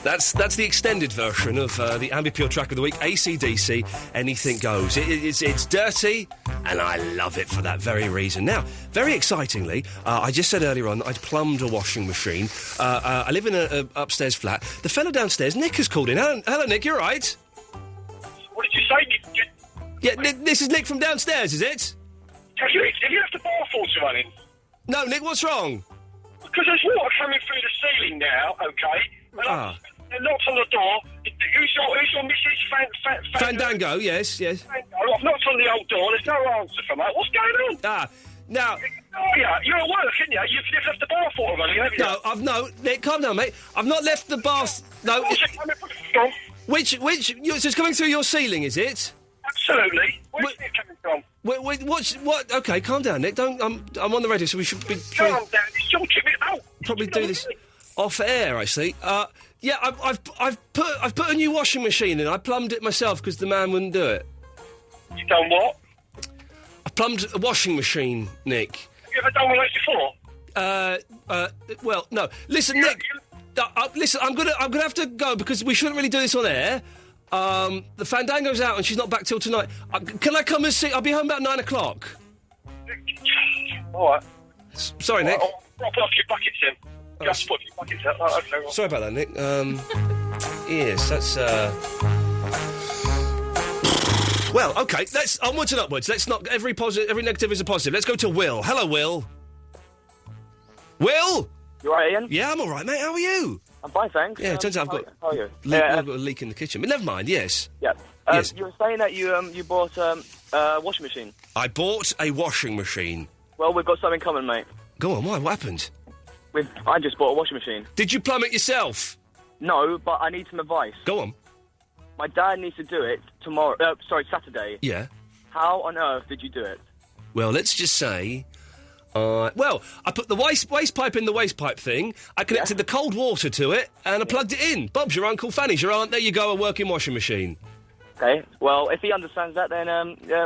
That's the extended version of the Ambi Pure Track of the Week. AC/DC, anything goes. It's dirty, and I love it for that very reason. Now, very excitingly, I just said earlier on that I'd plumbed a washing machine. I live in an upstairs flat. The fella downstairs, Nick, has called in. Hello, Nick, you're right. What did you say, Nick? Yeah, this is Nick from downstairs, is it? Have you left the bath water running? No, Nick, what's wrong? Because there's water coming through the ceiling now, OK? I knocked on the door. Who's your Mrs. Fandango, yes. Fandango. I've knocked on the old door. There's no answer from that. What's going on? Now... Oh, yeah, you're at work, aren't you? You've left the bath water running, haven't you? No, Nick, calm down, mate. I've not left the bath... No. What's it coming from? Which... So it's coming through your ceiling, is it? Absolutely. Where's it coming from? What? OK, calm down, Nick. I'm on the radio, so we should be... Calm down. It's your Probably do this off air, actually. Yeah, I've put a new washing machine in. I plumbed it myself because the man wouldn't do it. You done what? I plumbed a washing machine, Nick. Have you ever done one of those before? Well, no. Listen, Nick. Listen, I'm gonna have to go because we shouldn't really do this on air. The Fandango's out and she's not back till tonight. Can I come and see? I'll be home about 9 o'clock. All right. Sorry, Nick. I'll put off your buckets in. Just put your buckets out. Okay, well. Sorry about that, Nick. Yes, that's, Well, OK, let's... Onwards and upwards. Let's not... Every negative is a positive. Let's go to Will. Hello, Will. Will? You all right, Ian? Yeah, I'm all right, mate. How are you? I'm fine, thanks. Yeah, it turns out How are you? I've got a leak in the kitchen. But never mind, yes. Yeah. Yes. You were saying that you bought a washing machine. I bought a washing machine. Well, we've got something in common, mate. Go on, why? What happened? I just bought a washing machine. Did you plumb it yourself? No, but I need some advice. Go on. My dad needs to do it Saturday. Yeah. How on earth did you do it? Well, let's just say... I put the waste pipe in the waste pipe thing, I connected the cold water to it, and I plugged it in. Bob's your uncle, Fanny's your aunt, there you go, a working washing machine. Okay, well, if he understands that, then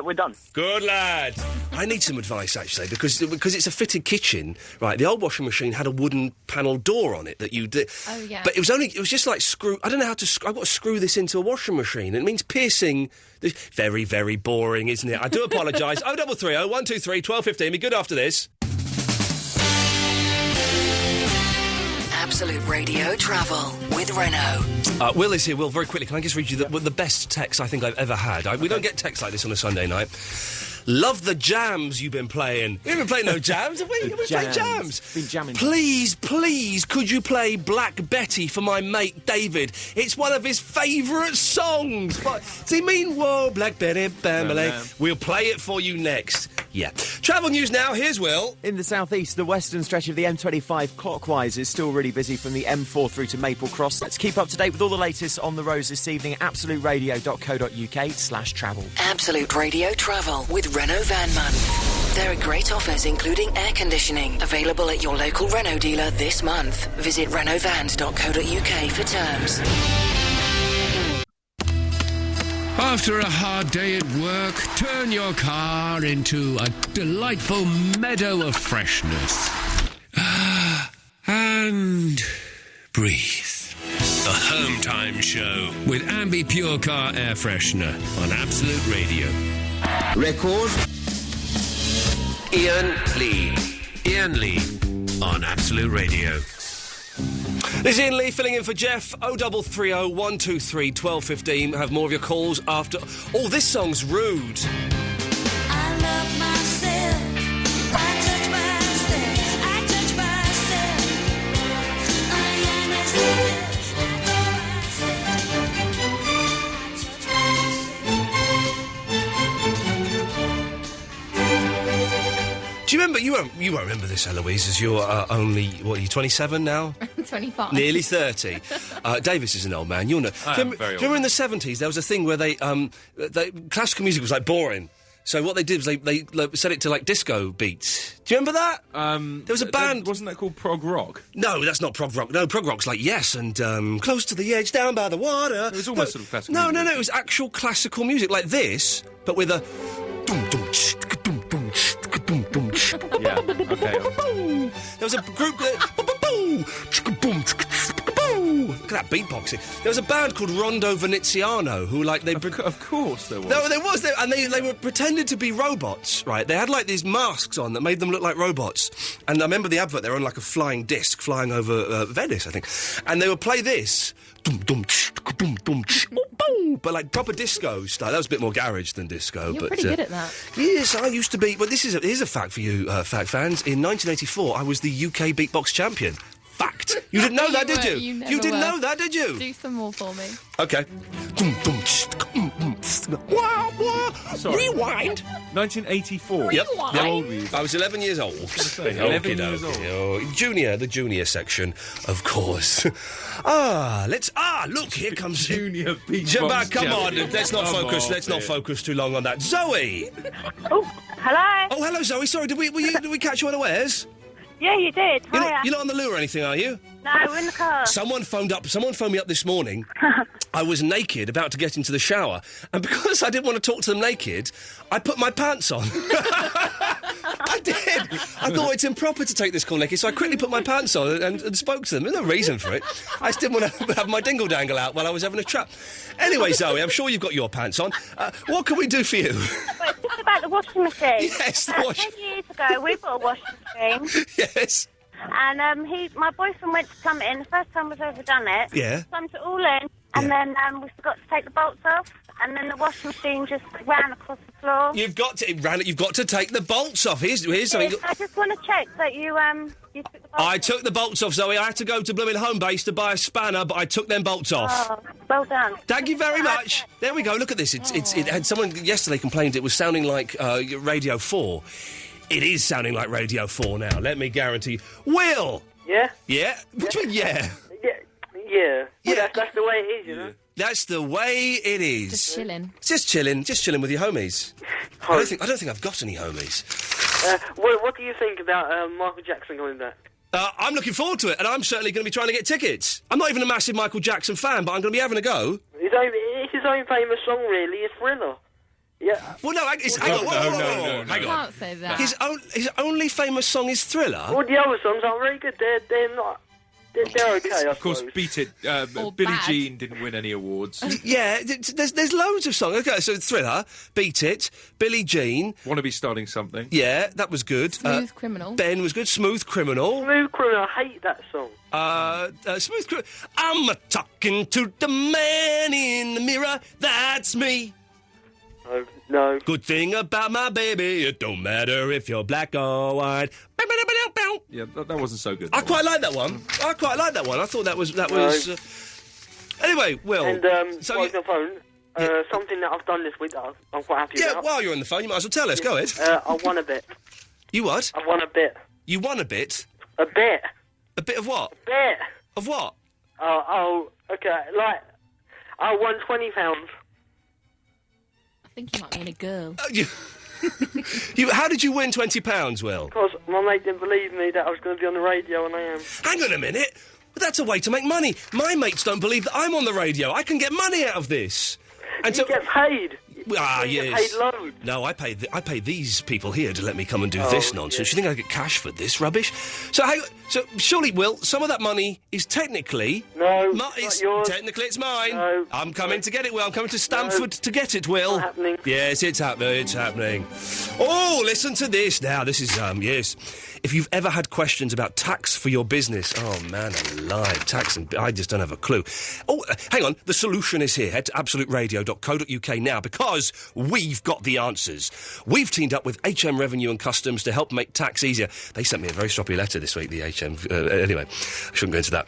we're done. Good lad. I need some advice, actually, because it's a fitted kitchen, right, the old washing machine had a wooden panel door on it that you did... Oh, yeah. But it was just like I don't know how to... I've got to screw this into a washing machine. It means piercing... Very, very boring, isn't it? I do apologise. 0330 123 1215. Be good after this. Absolute Radio Travel with Renault. Will is here. Will, very quickly, can I just read you the best text I think I've ever had? We don't get texts like this on a Sunday night. Love the jams you've been playing. We haven't played no jams, have we? We've played jams. Been jamming. Please, could you play Black Betty for my mate David? It's one of his favourite songs. Does he mean, whoa, Black Betty, Bamily? We'll play it for you next. Yeah. Travel news now. Here's Will. In the southeast, the western stretch of the M25 clockwise is still really busy from the M4 through to Maple Cross. Let's keep up to date with all the latest on the roads this evening at absoluteradio.co.uk/travel. Absolute Radio Travel with Renault Van Month. There are great offers including air conditioning available at your local Renault dealer this month. Visit renaultvans.co.uk for terms. After a hard day at work, turn your car into a delightful meadow of freshness. And breathe. The Home Time Show with Ambi Pure Car Air Freshener on Absolute Radio. Record. Iain Lee. Iain Lee on Absolute Radio. This is Iain Lee filling in for Geoff. 0330 123 1215. Have more of your calls after... Oh, this song's rude. I love myself. I touch myself. I touch myself. I am as Do you remember... You won't remember this, Eloise, as you're only... What, are you 27 now? 25. Nearly 30. Davis is an old man. You'll know. Do you remember in the 70s there was a thing where they classical music was, like, boring. So what they did was they set it to, like, disco beats. Do you remember that? There was a band... Wasn't that called prog rock? No, that's not prog rock. No, prog rock's like Yes and Close to the Edge, Down by the Water. It was almost sort of classical music. No, it was actual classical music like this, but with a... Yeah, okay. There was a group that... Look at that beatboxing. There was a band called Rondo Veneziano who, like, they... Of course there was. No, there was. And they were pretended to be robots, right? They had, like, these masks on that made them look like robots. And I remember the advert, they were on, like, a flying disc flying over Venice, I think. And they would play this... But, like, proper disco style. That was a bit more garage than disco. You're pretty good at that. Yes, I used to be... Well, here's a fact for you, fact fans. In 1984, I was the UK beatbox champion. Fact. You didn't know that, did you? You didn't know that, did you? Do some more for me. Okay. Rewind. 1984. Yep. How old were you? I was 11 years old. 11 years old. The junior section, of course. Look, here comes... Junior beatbox Come on, champion. let's not focus. Let's not focus too long on that. Zoe! Oh, hello. Oh, hello, Zoe. Sorry, did we catch you unawares? Yeah, you did. Hiya. You're not on the loo or anything, are you? No, we're in the car. Someone phoned me up this morning. I was naked, about to get into the shower, and because I didn't want to talk to them naked, I put my pants on. I did. I thought it's improper to take this call naked, so I quickly put my pants on and spoke to them. There's no reason for it. I just didn't want to have my dingle-dangle out while I was having a chat. Anyway, Zoe, I'm sure you've got your pants on. What can we do for you? Wait, talk about the washing machine. Yes, the washing... 10 years ago, we bought a washing machine. Yes. And my boyfriend went to plumb it in. The first time we've ever done it. Yeah. Plumbed it all in. And then we forgot to take the bolts off, and then the washing machine just ran across the floor. You've got to take the bolts off. Here's something. I just want to check that you took the bolts I took the bolts off, Zoe. I had to go to blooming Home Base to buy a spanner, but I took them bolts off. Oh, well done. Thank you very much. There we go. Look at this. It had someone yesterday complained it was sounding like Radio 4. It is sounding like Radio 4 now. Let me guarantee you. Will. Yeah. Yeah. What do you mean? Yeah. Yeah. Well, that's the way it is, you know. That's the way it is. Just chilling. Just chilling with your homies. I don't think I've got any homies. What do you think about Michael Jackson coming back? I'm looking forward to it, and I'm certainly going to be trying to get tickets. I'm not even a massive Michael Jackson fan, but I'm going to be having a go. It's his own famous song, really. It's Thriller. Yeah. Well, no, hang on. No. Can't say that. His only famous song is Thriller. All the other songs aren't very good. They're not. They're okay, I Of course, Beat It. Billie Jean didn't win any awards. Yeah, there's loads of songs. Okay, so Thriller, Beat It, Billie Jean. Wanna Be Starting Something. Yeah, that was good. Smooth Criminal. Ben was good. Smooth Criminal. Smooth Criminal, I hate that song. Smooth Criminal. I'm talking to the man in the mirror. That's me. No. Good thing about my baby, it don't matter if you're black or white. Yeah, that wasn't so good. I quite like that one. I thought that was. Anyway, Will. And so on the phone, something that I've done this week that I'm quite happy about. Yeah, while you're on the phone, you might as well tell us. Go ahead. I won a bit. You what? I won a bit. You won a bit? A bit. A bit of what? A bit. Of what? Okay. Like, I won £20. I think you might mean a girl. How did you win £20, Will? Because my mate didn't believe me that I was going to be on the radio, and I am. Hang on a minute. Well, that's a way to make money. My mates don't believe that I'm on the radio. I can get money out of this. And you get paid. Yes. You paid loads. No, I pay these people here to let me come and do this nonsense. You think I get cash for this rubbish? So surely, Will, some of that money is technically... No, it's not yours. Technically, it's mine. No. I'm coming to get it, Will. I'm coming to Stamford to get it, Will. It's not happening. Yes, it's happening. It's happening. Oh, listen to this now. This is, yes. If you've ever had questions about tax for your business, oh, man alive, tax and... I just don't have a clue. Oh, hang on. The solution is here. Head to absoluteradio.co.uk now, because we've got the answers. We've teamed up with HM Revenue and Customs to help make tax easier. They sent me a very stroppy letter this week, the HM... anyway, I shouldn't go into that.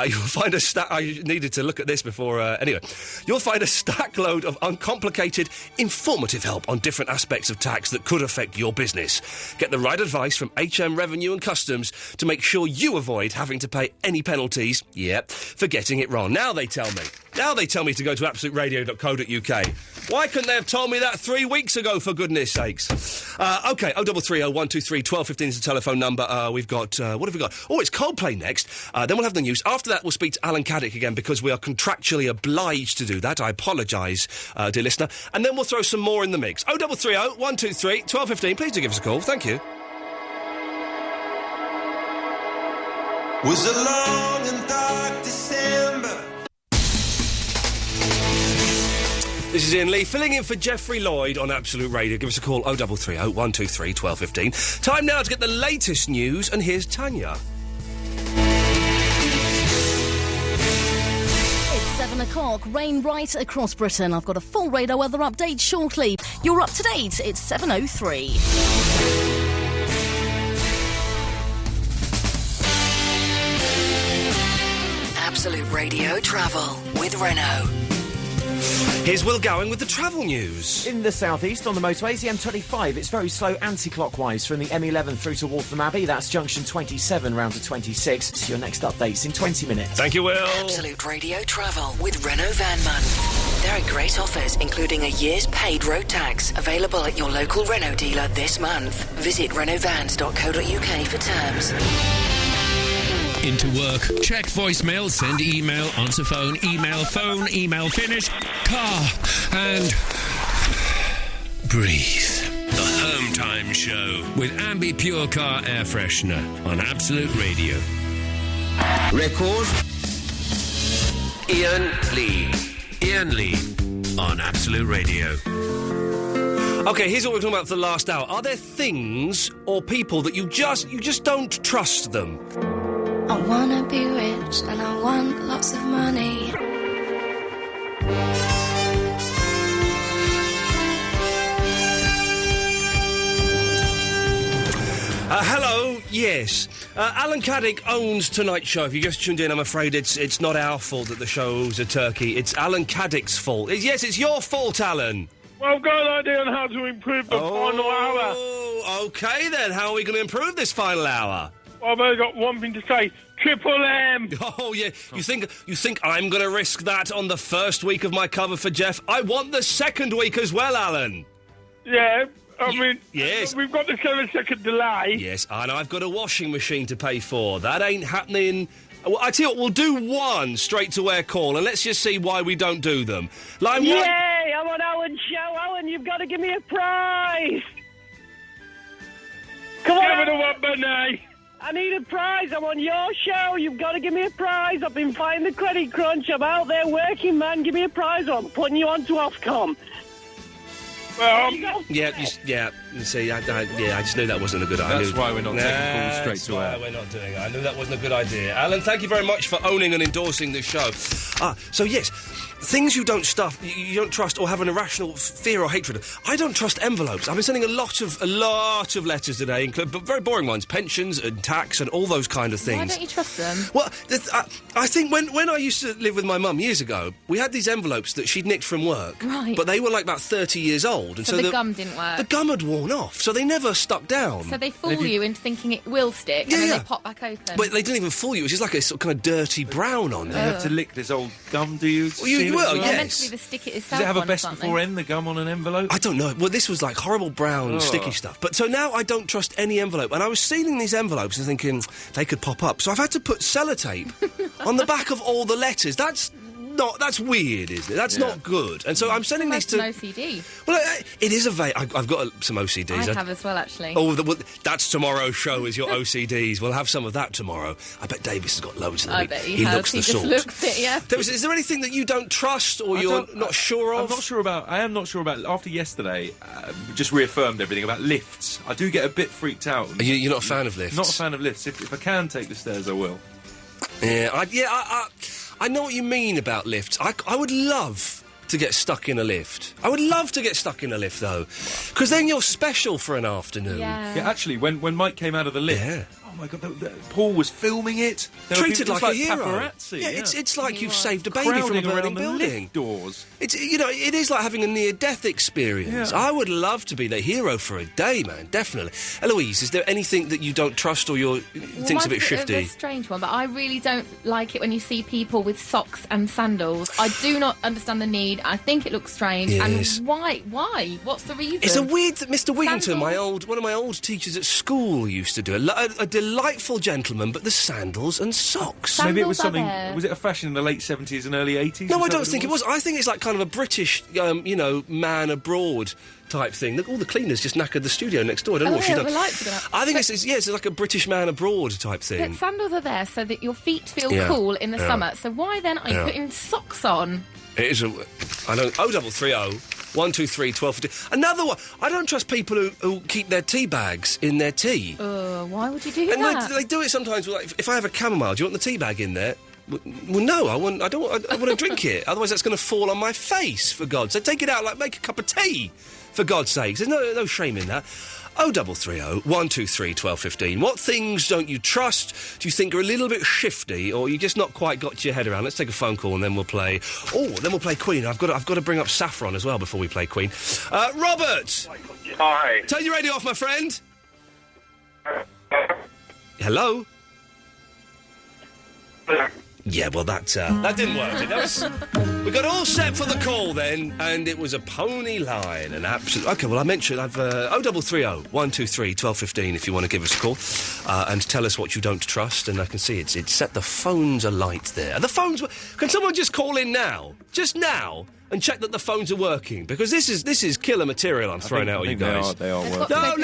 You'll find a stack... I needed to look at this before... anyway, you'll find a stack load of uncomplicated, informative help on different aspects of tax that could affect your business. Get the right advice from HM Revenue and Customs to make sure you avoid having to pay any penalties, for getting it wrong. Now they tell me to go to absoluteradio.co.uk. Why couldn't they have told me that 3 weeks ago, for goodness sakes? OK, 0330 123 1215 is the telephone number. We've got... what have we got? Oh, it's Coldplay next. Then we'll have the news. After that, we'll speak to Alan Caddick again, because we are contractually obliged to do that. I apologise, dear listener. And then we'll throw some more in the mix. 0330 123 1215. Please do give us a call. Thank you. Was a long and dark December. This is Iain Lee, filling in for Geoffrey Lloyd on Absolute Radio. Give us a call, 0330 123 1215. Time now to get the latest news, and here's Tanya. It's 7 o'clock, rain right across Britain. I've got a full radar weather update shortly. You're up to date, it's 7:03. Absolute Radio Travel with Renault. Here's Will Gowing with the travel news. In the southeast, on the motorways, the M25, it's very slow anti-clockwise from the M11 through to Waltham Abbey. That's junction 27 round to 26. It's your next updates in 20 minutes. Thank you, Will. Absolute Radio Travel with Renault Van Month. There are great offers, including a year's paid road tax, available at your local Renault dealer this month. Visit renaultvans.co.uk for terms. Into work, check voicemail, send email, answer phone, email finish, car, and breathe. The Home Time Show with Ambi Pure Car Air Freshener on Absolute Radio. Record. Iain Lee. Iain Lee on Absolute Radio. OK, here's what we're talking about for the last hour. Are there things or people that you just don't trust them? I wanna be rich and I want lots of money. Hello, yes. Alan Caddick owns tonight's show. If you just tuned in, I'm afraid it's not our fault that the show's a turkey. It's Alan Caddick's fault. Yes, it's your fault, Alan. Well, I've got an idea on how to improve the final hour. Oh, OK, then. How are we going to improve this final hour? Well, I've only got one thing to say. Triple M! Oh, yeah. You think I'm going to risk that on the first week of my cover for Geoff? I want the second week as well, Alan. Yeah, I mean... Yes. We've got the 7-second delay. Yes, and I've got a washing machine to pay for. That ain't happening... Well, I tell you what, we'll do one straight-to-air call, and let's just see why we don't do them. Line one... Yay! I'm on Alan's show. Alan, you've got to give me a prize! Come on! Give it a one, Benny! I need a prize. I'm on your show. You've got to give me a prize. I've been fighting the credit crunch. I'm out there working, man. Give me a prize or I'm putting you on to Ofcom. Well, yeah. You see, I just knew that wasn't a good idea. That's why we're not taking calls straight to air. That's why we're not doing it. I knew that wasn't a good idea. Alan, thank you very much for owning and endorsing this show. So yes, things you don't trust or have an irrational fear or hatred of. I don't trust envelopes. I've been sending a lot of letters today, but very boring ones, pensions and tax and all those kind of things. Why don't you trust them? Well, I think when I used to live with my mum years ago, we had these envelopes that she'd nicked from work. Right. But they were like about 30 years old. And so the gum didn't work? The gum had worn off, so they never stuck down. So they fool you into thinking it will stick, and then they pop back open. But they didn't even fool you. It was just like a sort of kind of dirty brown on there. You have to lick this old gum, do you? Well, you will, yes. Meant to be the stick it itself. Does it have a best before end, the gum on an envelope? I don't know. Well, this was like horrible brown, sticky stuff. But so now I don't trust any envelope. And I was sealing these envelopes and thinking they could pop up. So I've had to put sellotape on the back of all the letters. That's weird, isn't it? That's not good. And so I'm sending these to... An OCD. Well, it is I've got some OCDs. I have as well, actually. Oh, that's tomorrow's show, is your OCDs. We'll have some of that tomorrow. I bet Davis has got loads of them. I bet he has. Looks the sort. Looks it, yeah. Davis, is there anything that you don't trust or you're not sure of? I am not sure about... After yesterday, just reaffirmed everything about lifts. I do get a bit freaked out. You're not a fan of lifts? Not a fan of lifts. If I can take the stairs, I will. I know what you mean about lifts. I would love to get stuck in a lift. I would love to get stuck in a lift, though, because then you're special for an afternoon. Yeah, actually, when Mike came out of the lift, oh my God, Paul was filming it. Treated like a hero. Paparazzi. Yeah, it's like you've saved a baby from a burning building. Lift doors. It is like having a near-death experience. Yeah. I would love to be the hero for a day, man, definitely. Eloise, is there anything that you don't trust or think's a bit shifty? It's a strange one, but I really don't like it when you see people with socks and sandals. I do not understand the need. I think it looks strange. Yes. And why? What's the reason? It's a weird... Mr. Wigington, one of my old teachers at school used to do a delightful gentleman, but the sandals and socks. Maybe it was something... Was it a fashion in the late 70s and early 80s? No, I don't think it was. I think it's like kind of a British, man abroad type thing. All the cleaners just knackered the studio next door. I don't know what she's done. I think it's like a British man abroad type thing. But sandals are there so that your feet feel cool in the summer. So why then are you putting socks on? It is I know. 0330 123 1250. Another one. I don't trust people who keep their tea bags in their tea. Why would you do that? And they do it sometimes. Like, if I have a chamomile, do you want the tea bag in there? Well, no, I want to drink it. Otherwise, that's going to fall on my face. For God's sake, take it out. Like, make a cup of tea. For God's sake, there's no shame in that. 0330 123 1215. What things don't you trust? Do you think are a little bit shifty, or you just not quite got your head around? Let's take a phone call and then we'll play. Then we'll play Queen. I've got to bring up Saffron as well before we play Queen. Robert. Hi. Turn your radio off, my friend. Hello. Yeah, well, that didn't work. We got all set for the call then, and it was a pony line, an absolute... OK, well, I mentioned I've... 0330 123 1215 if you want to give us a call and tell us what you don't trust, and I can see it's set the phones alight there. The phones... Can someone just call in now? Just now? And check that the phones are working, because this is killer material I'm throwing out at you guys. They are working. No,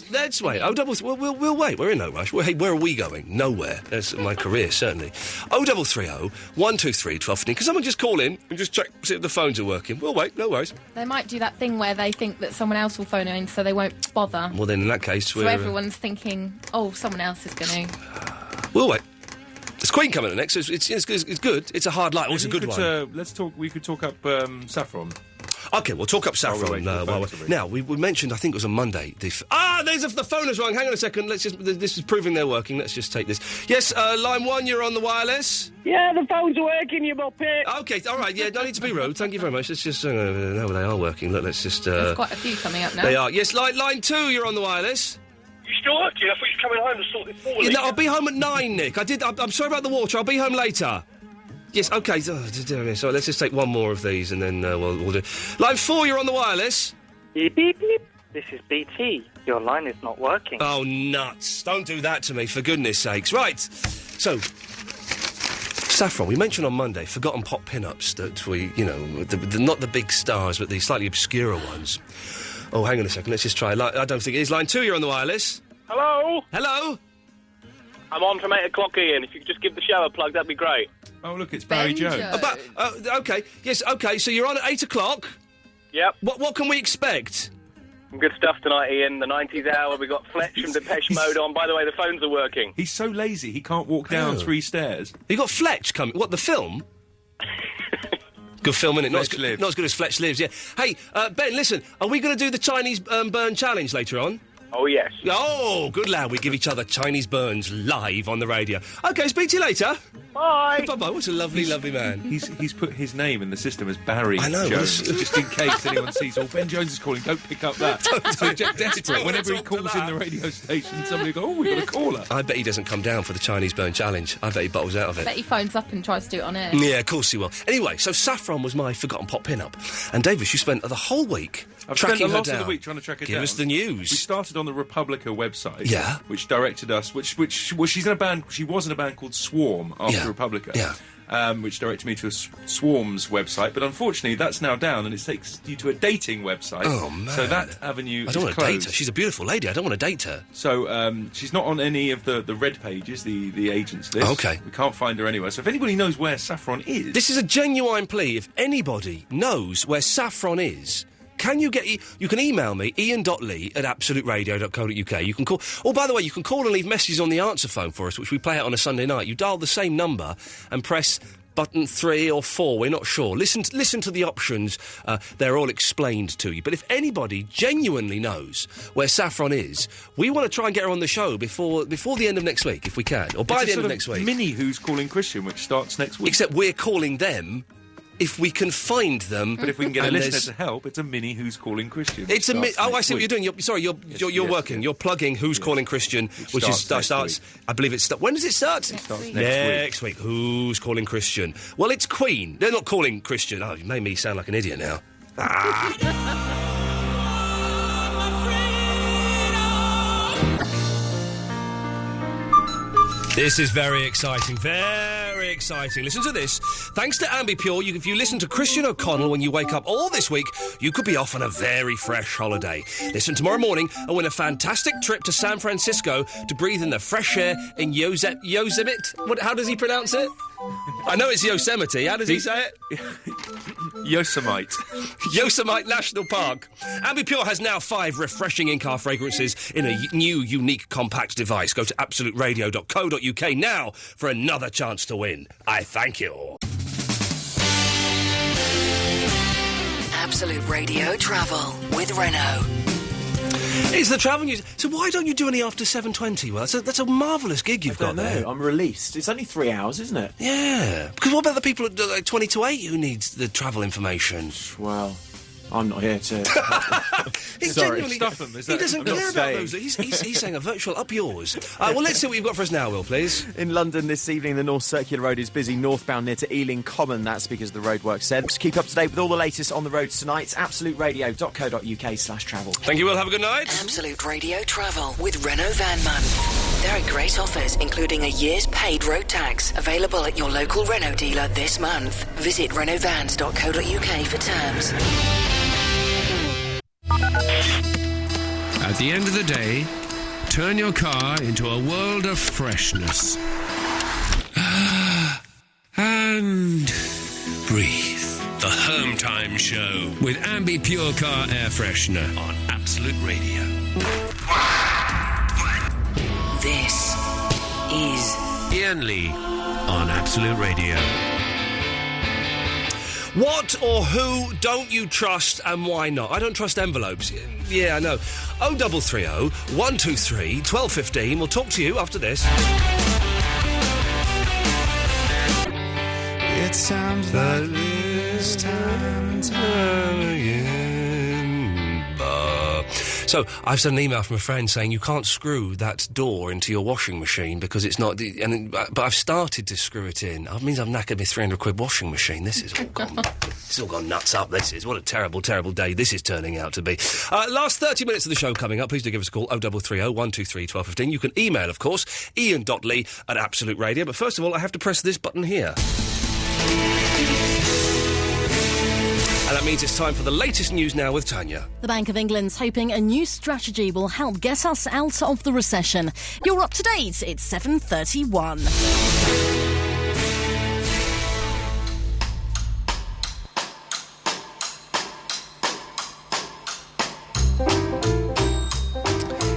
let's wait. We'll wait. We're in no rush. Hey, where are we going? Nowhere. That's my career, certainly. 0330 123 1215. Can someone just call in and just check, see if the phones are working? We'll wait. No worries. They might do that thing where they think that someone else will phone in, so they won't bother. Well, then in that case, so everyone's thinking, someone else is going to. We'll wait. There's Queen coming up next. So it's good. It's a hard light. It's a good one. We could talk up Saffron. OK, we'll talk up Saffron. Now, we mentioned, I think it was on Monday, there's the phone is wrong. Hang on a second. This is proving they're working. Let's just take this. Yes, line 1, you're on the wireless. Yeah, the phone's working, you muppet. OK, all right, yeah, no need to be rude. Thank you very much. Let's just... no, they are working. Look, let's just... There's quite a few coming up now. They are. Yes, line 2, you're on the wireless. You still working? I thought you were coming home to sort this ball. Yeah, no, I'll be home at 9, Nick. I'm sorry about the water. I'll be home later. Yes, OK. So let's just take one more of these and then we'll do... Line 4, you're on the wireless. Beep, beep, beep. This is BT. Your line is not working. Oh, nuts. Don't do that to me, for goodness sakes. Right. So, Saffron, we mentioned on Monday forgotten pop pin-ups that we, not the big stars, but the slightly obscure ones. Oh, hang on a second. Let's just try. I don't think it is. Line 2, you're on the wireless. Hello? Hello? I'm on from 8 o'clock, Ian. If you could just give the show a plug, that'd be great. Oh, look, it's Barry Jones. OK. Yes, OK, so you're on at 8 o'clock? Yep. What can we expect? Some good stuff tonight, Ian. The 90s hour. We've got Fletch from Depeche Mode on. By the way, the phones are working. He's so lazy, he can't walk down 3 stairs. You got Fletch coming. What, the film? Good film, innit? Not as good as Fletch Lives, yeah. Hey, Ben, listen, are we going to do the Chinese burn challenge later on? Oh, yes. Oh, good lad. We give each other Chinese burns live on the radio. OK, speak to you later. Bye. Bye-bye. What a lovely, lovely man. He's put his name in the system as Barry Jones, just in case anyone sees, Ben Jones is calling, don't pick up that. So desperate. Whenever he calls in the radio station, somebody will go, we've got a caller. I bet he doesn't come down for the Chinese burn challenge. I bet he bottles out of it. I bet he phones up and tries to do it on air. Yeah, of course he will. Anyway, so Saffron was my forgotten pop pin-up. And Davis, you spent the whole week tracking her down. I've spent a lot of the week trying to track her down. Give us the news. We started on the Republica website. Yeah. Which directed us, she was in a band called Swarm after Republica. Yeah. Which directed me to a Swarm's website, but unfortunately that's now down and it takes you to a dating website. Oh, man. So that avenue I don't want to closed. date her. She's a beautiful lady. I don't want to date her. So she's not on any of the red pages, the agents list. OK. We can't find her anywhere. So if anybody knows where Saffron is... This is a genuine plea. If anybody knows where Saffron is... You can email me, ian.lee@absoluteradio.co.uk. You can call... Oh, by the way, you can call and leave messages on the answer phone for us, which we play out on a Sunday night. You dial the same number and press button 3 or 4, we're not sure. Listen to the options. They're all explained to you. But if anybody genuinely knows where Saffron is, we want to try and get her on the show before the end of next week, if we can. Or by the end of next week. Mini Who's Calling Christian, which starts next week. Except we're calling them... if we can find them. But if we can get a listener to help, it's a mini Who's Calling Christian. It's a I see what you're doing. You're working. You're plugging Who's Calling Christian, which starts. I believe it starts. When does it start? It starts next week. Who's Calling Christian? Well, it's Queen. They're not calling Christian. Oh, you made me sound like an idiot now. This is very exciting, very exciting. Listen to this. Thanks to Ambipure, if you listen to Christian O'Connell when you wake up all this week, you could be off on a very fresh holiday. Listen tomorrow morning and win a fantastic trip to San Francisco to breathe in the fresh air in Yosemite. How does he pronounce it? I know it's Yosemite. How does he say it? Yosemite. Yosemite National Park. Ambipure has now 5 refreshing in-car fragrances in a new, unique, compact device. Go to absoluteradio.co.uk now for another chance to win. I thank you. Absolute Radio Travel with Renault. It's the travel news. So why don't you do any after 7:20? Well, that's a marvellous gig you've got there. I'm released. It's only 3 hours, isn't it? Yeah. Because what about the people at 20 to 8 who needs the travel information? Well, I'm not here to... Sorry. Stuff them. He doesn't care about those. He's saying a virtual up yours. Well, let's see what you've got for us now, Will, please. In London this evening, the North Circular Road is busy northbound near to Ealing Common. That's because the roadworks said. To keep up to date with all the latest on the roads tonight, absoluteradio.co.uk/travel. Thank you, Will. Have a good night. Absolute Radio Travel with Renault Van Month. There are great offers, including a year's paid road tax, available at your local Renault dealer this month. Visit renaultvans.co.uk for terms. At the end of the day, turn your car into a world of freshness. And breathe. The Home Time Show with Ambi Pure Car Air Freshener on Absolute Radio. This is Iain Lee on Absolute Radio. What or who don't you trust and why not? I don't trust envelopes. Yeah, I know. 0330 123 1215. We'll talk to you after this. It sounds like this time and time again. So, I've sent an email from a friend saying you can't screw that door into your washing machine because it's not... but I've started to screw it in. That means I've knackered my 300 quid washing machine. This is all gone... It's all gone nuts up, this is. What a terrible, terrible day this is turning out to be. Last 30 minutes of the show coming up. Please do give us a call, 0330 123 1215. You can email, of course, Iain.lee@Absolute Radio. But first of all, I have to press this button here. And that means it's time for the latest news now with Tanya. The Bank of England's hoping a new strategy will help get us out of the recession. You're up to date. It's 7:31.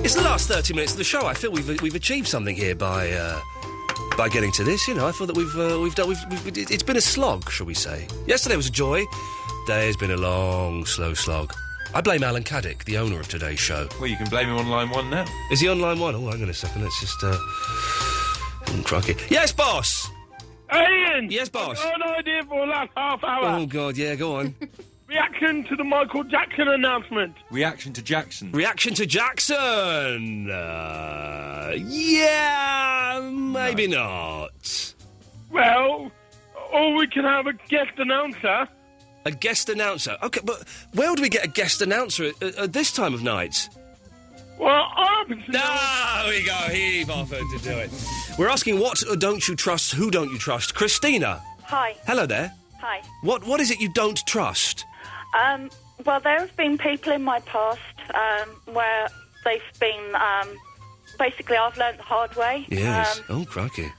It's the last 30 minutes of the show. I feel we've achieved something here by getting to this. You know, I feel that it's been a slog, shall we say? Yesterday was a joy. Today has been a long, slow slog. I blame Alan Caddick, the owner of today's show. Well, you can blame him on line one now. Is he on line one? Oh, hang on a second. Let's just crikey. Yes, boss. Ian. Yes, boss. I've got an idea for the last half hour. Oh God, yeah, go on. Reaction to the Michael Jackson announcement. Reaction to Jackson. Reaction to Jackson. Yeah, maybe not. Well, or we can have a guest announcer. A guest announcer? OK, but where do we get a guest announcer at this time of night? Well, I happen to know... we go. He offered to do it. We're asking what don't you trust, who don't you trust? Christina. Hi. Hello there. Hi. What is it you don't trust? Well, there have been people in my past where they've been... basically, I've learnt the hard way. Yes. Oh, crikey.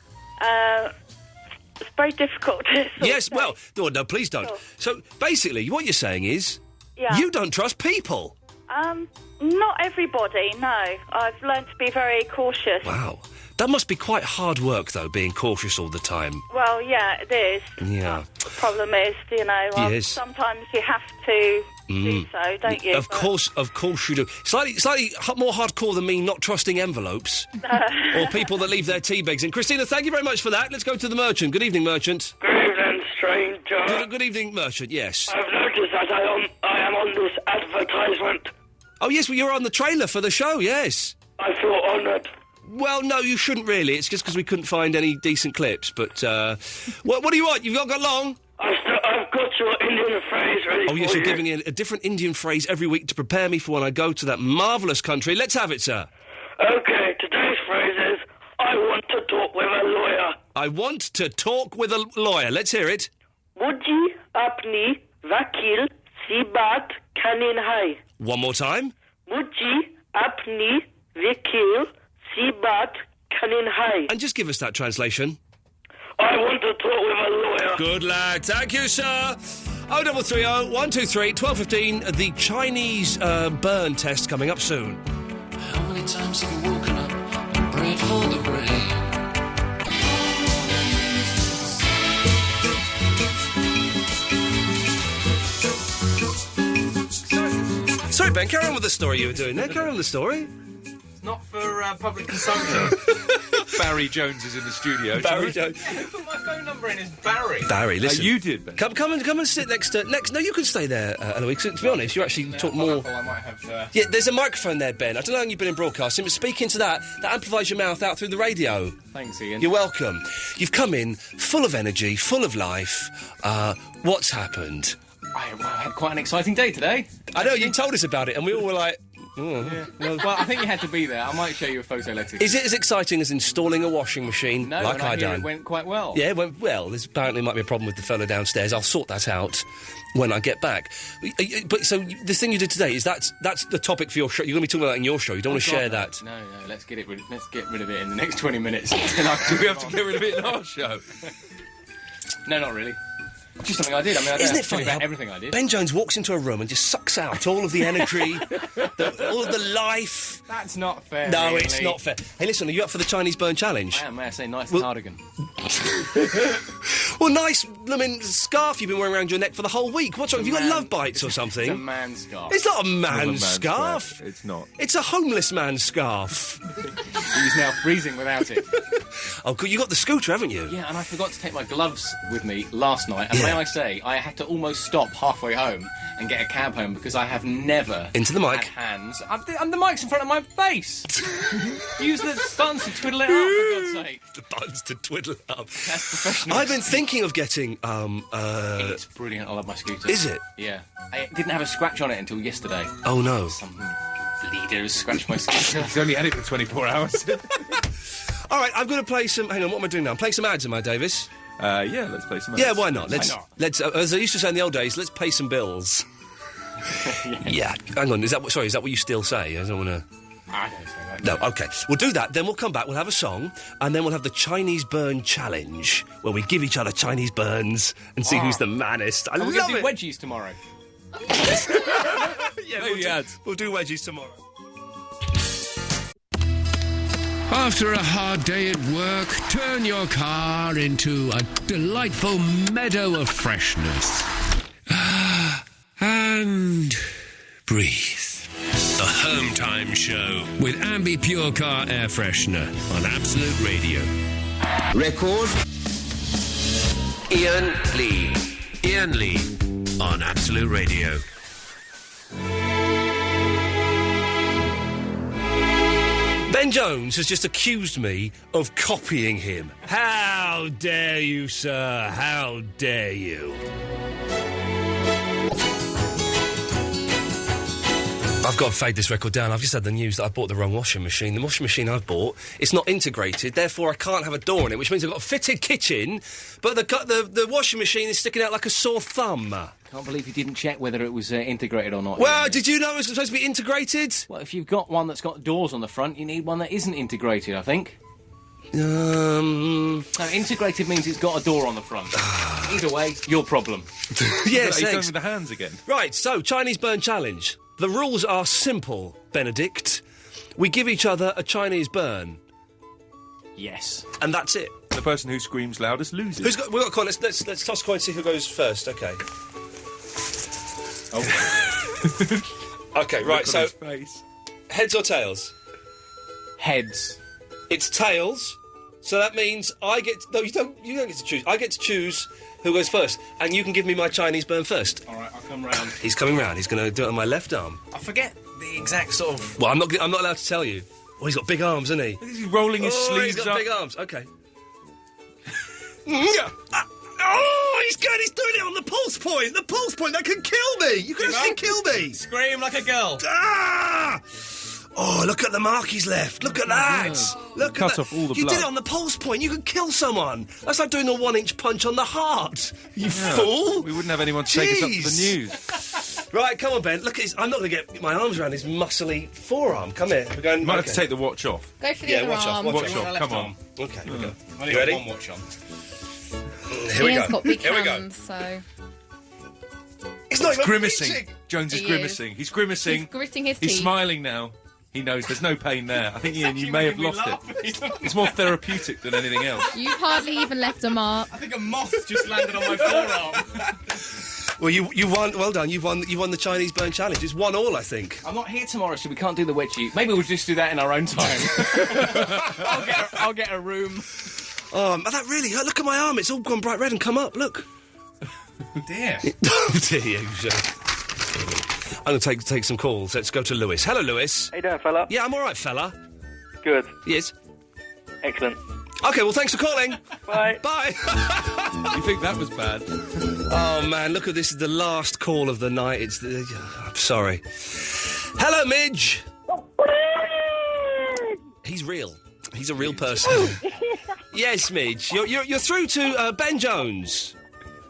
It's very difficult to... Yes, well... No, please don't. Sure. So, basically, what you're saying is... Yeah. You don't trust people. Not everybody, no. I've learnt to be very cautious. Wow. That must be quite hard work, though, being cautious all the time. Well, yeah, it is. Yeah. The problem is, you know, Yes. sometimes you have to do so, don't you? Of course you do. Slightly more hardcore than me not trusting envelopes. Or people that leave their tea bags in. Christina, thank you very much for that. Let's go to the merchant. Good evening, merchant. Good evening, stranger. Good evening, merchant, yes. I've noticed that I am on this advertisement. Oh, yes, well, you're on the trailer for the show, yes. I feel honoured. Well, no, you shouldn't really. It's just because we couldn't find any decent clips. But, what do you want? You've not got long? I've got your Indian phrase ready. Oh, yes, for you're you. giving me a different Indian phrase every week to prepare me for when I go to that marvellous country. Let's have it, sir. OK, today's phrase is, I want to talk with a lawyer. I want to talk with a lawyer. Let's hear it. Mujhi apni vakil si baat kanin hai. One more time. Mujhi apni vakil si baat kanin hai. And just give us that translation. I want to talk with a lawyer. Good lad. Thank you, sir. 0330 123 1215. The Chinese burn test coming up soon. How many times have you woken up and prayed for the rain? Sorry, Ben, carry on with the story you were doing there. Carry on with the story. Not for public consumption. Barry Jones is in the studio. Barry Jones. Who put my phone number in as Barry? Barry, listen. You did, Ben. Come and sit next to... No, you can stay there, Eloise. To be honest, you actually talk more... I might have... Yeah, there's a microphone there, Ben. I don't know how long you've been in broadcasting, but speak into that. That amplifies your mouth out through the radio. Thanks, Ian. You're welcome. You've come in full of energy, full of life. What's happened? I had quite an exciting day today. I know, you told us about it, and we all were like... Oh. Yeah. Well, I think you had to be there. I might show you a photo later. Is it as exciting as installing a washing machine no, like I done? It went quite well. Yeah, it went well. There's apparently might be a problem with the fellow downstairs. I'll sort that out when I get back. But so the thing you did today is that's the topic for your show. You're going to be talking about that in your show. You don't want to share that. No. Let's get rid of it in the next 20 minutes. Do we have to get rid of it in our show? No, not really. Just something I did. Isn't it funny about everything I did? Ben Jones walks into a room and just sucks out all of the energy, all of the life. That's not fair. No, really. it's not fair. Hey, listen, are you up for the Chinese burn challenge? I am. May I say, nice cardigan. Well, nice blooming scarf you've been wearing around your neck for the whole week. What's wrong? Have you got love bites or something? It's a man's scarf. It's not a man's scarf. It's not. It's a homeless man's scarf. He's now freezing without it. Oh, you got the scooter, haven't you? Yeah, and I forgot to take my gloves with me last night. And may I say, I had to almost stop halfway home and get a cab home because I have never into the mic had hands. And the mic's in front of my face. Use the buttons to twiddle it up, for God's sake. The buttons to twiddle it up. That's professional. I've been thinking of getting. It's brilliant. I love my scooter. Is it? Yeah. I didn't have a scratch on it until yesterday. Oh no. Some leader has scratched my scooter. He's only had it for 24 hours. All right, I'm going to play some. Hang on, what am I doing now? I'm playing some ads, am I, Davis? Yeah, let's play some ads. Yeah, why not? Why not? Let's. As I used to say in the old days, let's pay some bills. Yeah. Hang on. Is that what you still say? I don't want to. I don't say that. No, OK. We'll do that, then we'll come back, we'll have a song, and then we'll have the Chinese Burn Challenge, where we give each other Chinese burns and see who's the maddest. I love it! We're going to do wedgies tomorrow. Yeah, we'll do wedgies tomorrow. After a hard day at work, turn your car into a delightful meadow of freshness. And breathe. The Home Time Show with Ambi Pure Car Air Freshener on Absolute Radio. Record. Iain Lee. Iain Lee on Absolute Radio. Ben Jones has just accused me of copying him. How dare you, sir? How dare you? I've got to fade this record down. I've just had the news that I bought the wrong washing machine. The washing machine I've bought, it's not integrated, therefore I can't have a door in it, which means I've got a fitted kitchen, but the washing machine is sticking out like a sore thumb. Can't believe you didn't check whether it was integrated or not. Well, did you know it was supposed to be integrated? Well, if you've got one that's got doors on the front, you need one that isn't integrated, I think. No, integrated means it's got a door on the front. Either way, your problem. Yes, He's done with the hands again. Right, so, Chinese Burn Challenge. The rules are simple, Benedict. We give each other a Chinese burn. Yes. And that's it. The person who screams loudest loses. We've got a coin. Let's toss a coin, see who goes first. Okay. Oh. Okay, right, so... Face. Heads or tails? Heads. It's tails, so that means I get... No, you don't get to choose. I get to choose who goes first, and you can give me my Chinese burn first. All right, I'll come round. He's coming round. He's going to do it on my left arm. I forget the exact sort of... Well, I'm not allowed to tell you. Oh, he's got big arms, isn't he? He's rolling his sleeves he's got up. big arms. Okay. Oh, he's good. He's doing it on the pulse point. The pulse point, that can kill me. You can actually kill me. Scream like a girl. Ah! Oh, look at the mark he's left. Look at that. Look Cut at that. off all the You blood. did it on the pulse point. You could kill someone. That's like doing a 1-inch punch on the heart. You fool. We wouldn't have anyone to take us up to the Jeez. news. Right, come on, Ben. Look at his... I'm not going to get my arms around his muscly forearm. Come here. We're going... Might have to take the watch off. Go for the other arm. Watch off, come on. Okay, here we go. I've only You got ready? one watch on. Here we Ian's go. got big Here we go. hands, so... He's not even Grimacing. reaching. Jones is He grimacing. He's grimacing. He's gritting his He's teeth. smiling now. He knows there's no pain there. I think, Ian, you may have lost it. It's more therapeutic than anything else. You've hardly even left a mark. I think a moth just landed on my forearm. Well, you won. Well done. You've won the Chinese Burn Challenge. It's 1-1, I think. I'm not here tomorrow, so we can't do the wedgie. Maybe we'll just do that in our own time. I'll get a room. That really hurt. Look at my arm. It's all gone bright red and come up. Look. Dear. Oh, dear you. I'm going to take some calls. Let's go to Lewis. Hello, Lewis. How you doing, fella? Yeah, I'm all right, fella. Good. Yes. Excellent. OK, well, thanks for calling. Bye. Bye. You think that was bad? Oh, man, look at this. Is the last call of the night. I'm sorry. Hello, Midge. He's real. He's a real person. Yes, Midge. You're through to Ben Jones.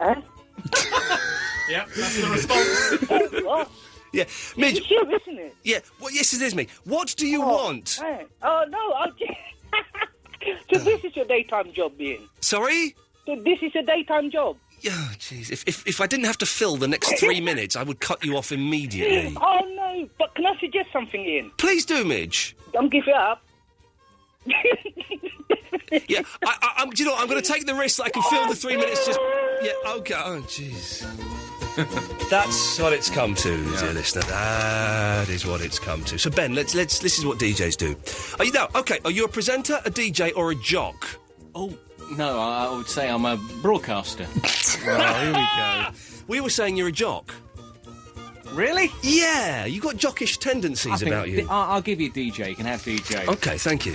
Huh? Yep, that's the response. What? Yeah, Midge. It's you, isn't it? Yeah, well, yes, it is me. What do you want? Right. Oh, no, I So this is your daytime job, Ian? Sorry? So this is a daytime job? Yeah, jeez. If I didn't have to fill the next 3 minutes, I would cut you off immediately. Oh, no, but can I suggest something, Ian? Please do, Midge. Don't give it up. Yeah, I'm. Do you know what? I'm going to take the risk that I can fill the 3 minutes. Just yeah. Okay. Oh, jeez. That's what it's come to, dear listener. That is what it's come to. So Ben, let's. This is what DJs do. Are you now? Okay. Are you a presenter, a DJ, or a jock? Oh no, I would say I'm a broadcaster. Well, here we go. We were saying you're a jock. Really? Yeah, you've got jockish tendencies about you. I'll give you DJ. You can have DJ. Okay, thank you.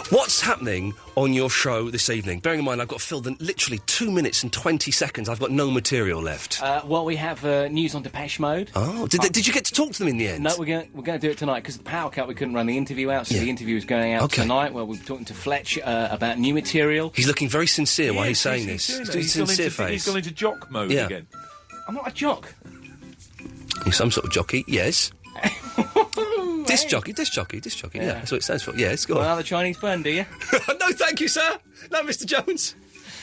What's happening on your show this evening? Bearing in mind I've got to fill literally 2 minutes and 20 seconds. I've got no material left. Well, we have news on Depeche Mode. Oh, did you get to talk to them in the end? No, we're going to do it tonight because the power cut. We couldn't run the interview out, so the interview is going out tonight. Well, we're talking to Fletch about new material. He's looking very sincere while he's saying this. He's doing sincere face. He's gone into jock mode again. I'm not a jock. You're some sort of jockey, yes. Disc jockey. Yeah, that's what it stands for. Yes, go on. Another Chinese burn, do you? No, thank you, sir. No, Mr. Jones.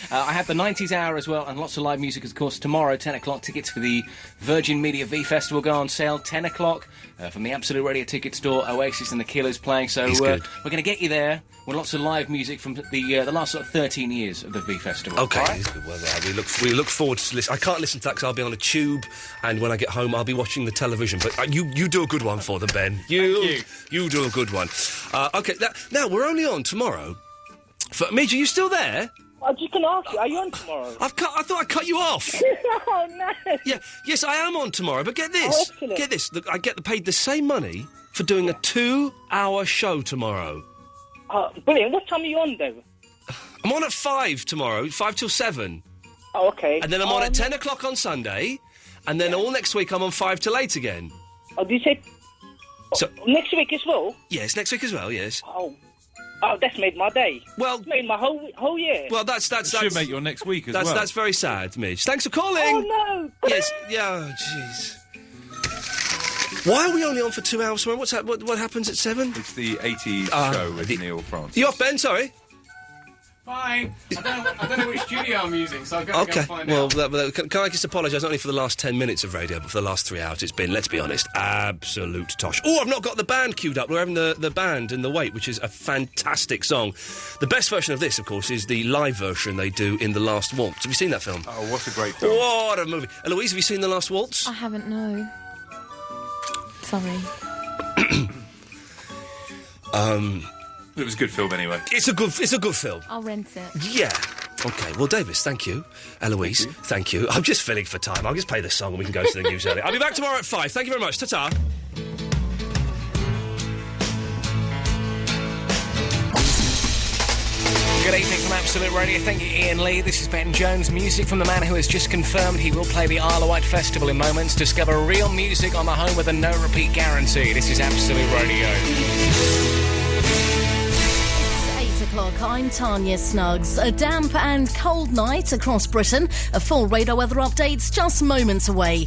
I have the 90s hour as well, and lots of live music, of course. Tomorrow, 10 o'clock, tickets for the Virgin Media V Festival go on sale, 10 o'clock, from the Absolute Radio ticket store. Oasis and the Killers playing, so we're going to get you there with lots of live music from the last sort of 13 years of the V Festival. Okay, well, we look forward to listen. I can't listen to that because I'll be on a tube, and when I get home, I'll be watching the television. But you do a good one for them, Ben. You do a good one. Okay, now we're only on tomorrow. Midge, are you still there? I was just going to ask you, are you on tomorrow? I thought I cut you off. Oh, no. Yeah, yes, I am on tomorrow, but get this. Get this. Look, I get paid the same money for doing a 2-hour show tomorrow. Brilliant. What time are you on, though? I'm on at 5 tomorrow, 5 till 7. Oh, okay. And then I'm on at 10 o'clock on Sunday, and then all next week I'm on 5 till 8 again. Oh, did you say... So, next week as well? Yes, next week as well, yes. Oh, that's made my day. Well, it's made my whole year. Well, that's should make your next week as well. That's very sad, Midge. Thanks for calling. Oh no. Yes. Yeah. Jeez. Why are we only on for 2 hours tomorrow? What happens at 7? It's the 80s show with Neil Francis. You off, Ben? Sorry. Fine. I don't know which studio I'm using, so I've got to go find out. Well, can I just apologise, not only for the last 10 minutes of radio, but for the last 3 hours it's been, let's be honest, absolute tosh. Oh, I've not got the band queued up. We're having the band in the wait, which is a fantastic song. The best version of this, of course, is the live version they do in The Last Waltz. Have you seen that film? Oh, what a great film. What a movie. Eloise, have you seen The Last Waltz? I haven't, no. Sorry. It was a good film anyway. It's a good film. I'll rent it. Yeah. Okay, well, Davis, thank you. Eloise, thank you. I'm just filling for time. I'll just play the song and we can go to the news early. I'll be back tomorrow at 5. Thank you very much. Ta-ta. Good evening from Absolute Radio. Thank you, Iain Lee. This is Ben Jones. Music from the man who has just confirmed he will play the Isle of Wight Festival in moments. Discover real music on the home with a no-repeat guarantee. This is Absolute Radio. I'm Tanya Snuggs. A damp and cold night across Britain. A full radar weather update's just moments away.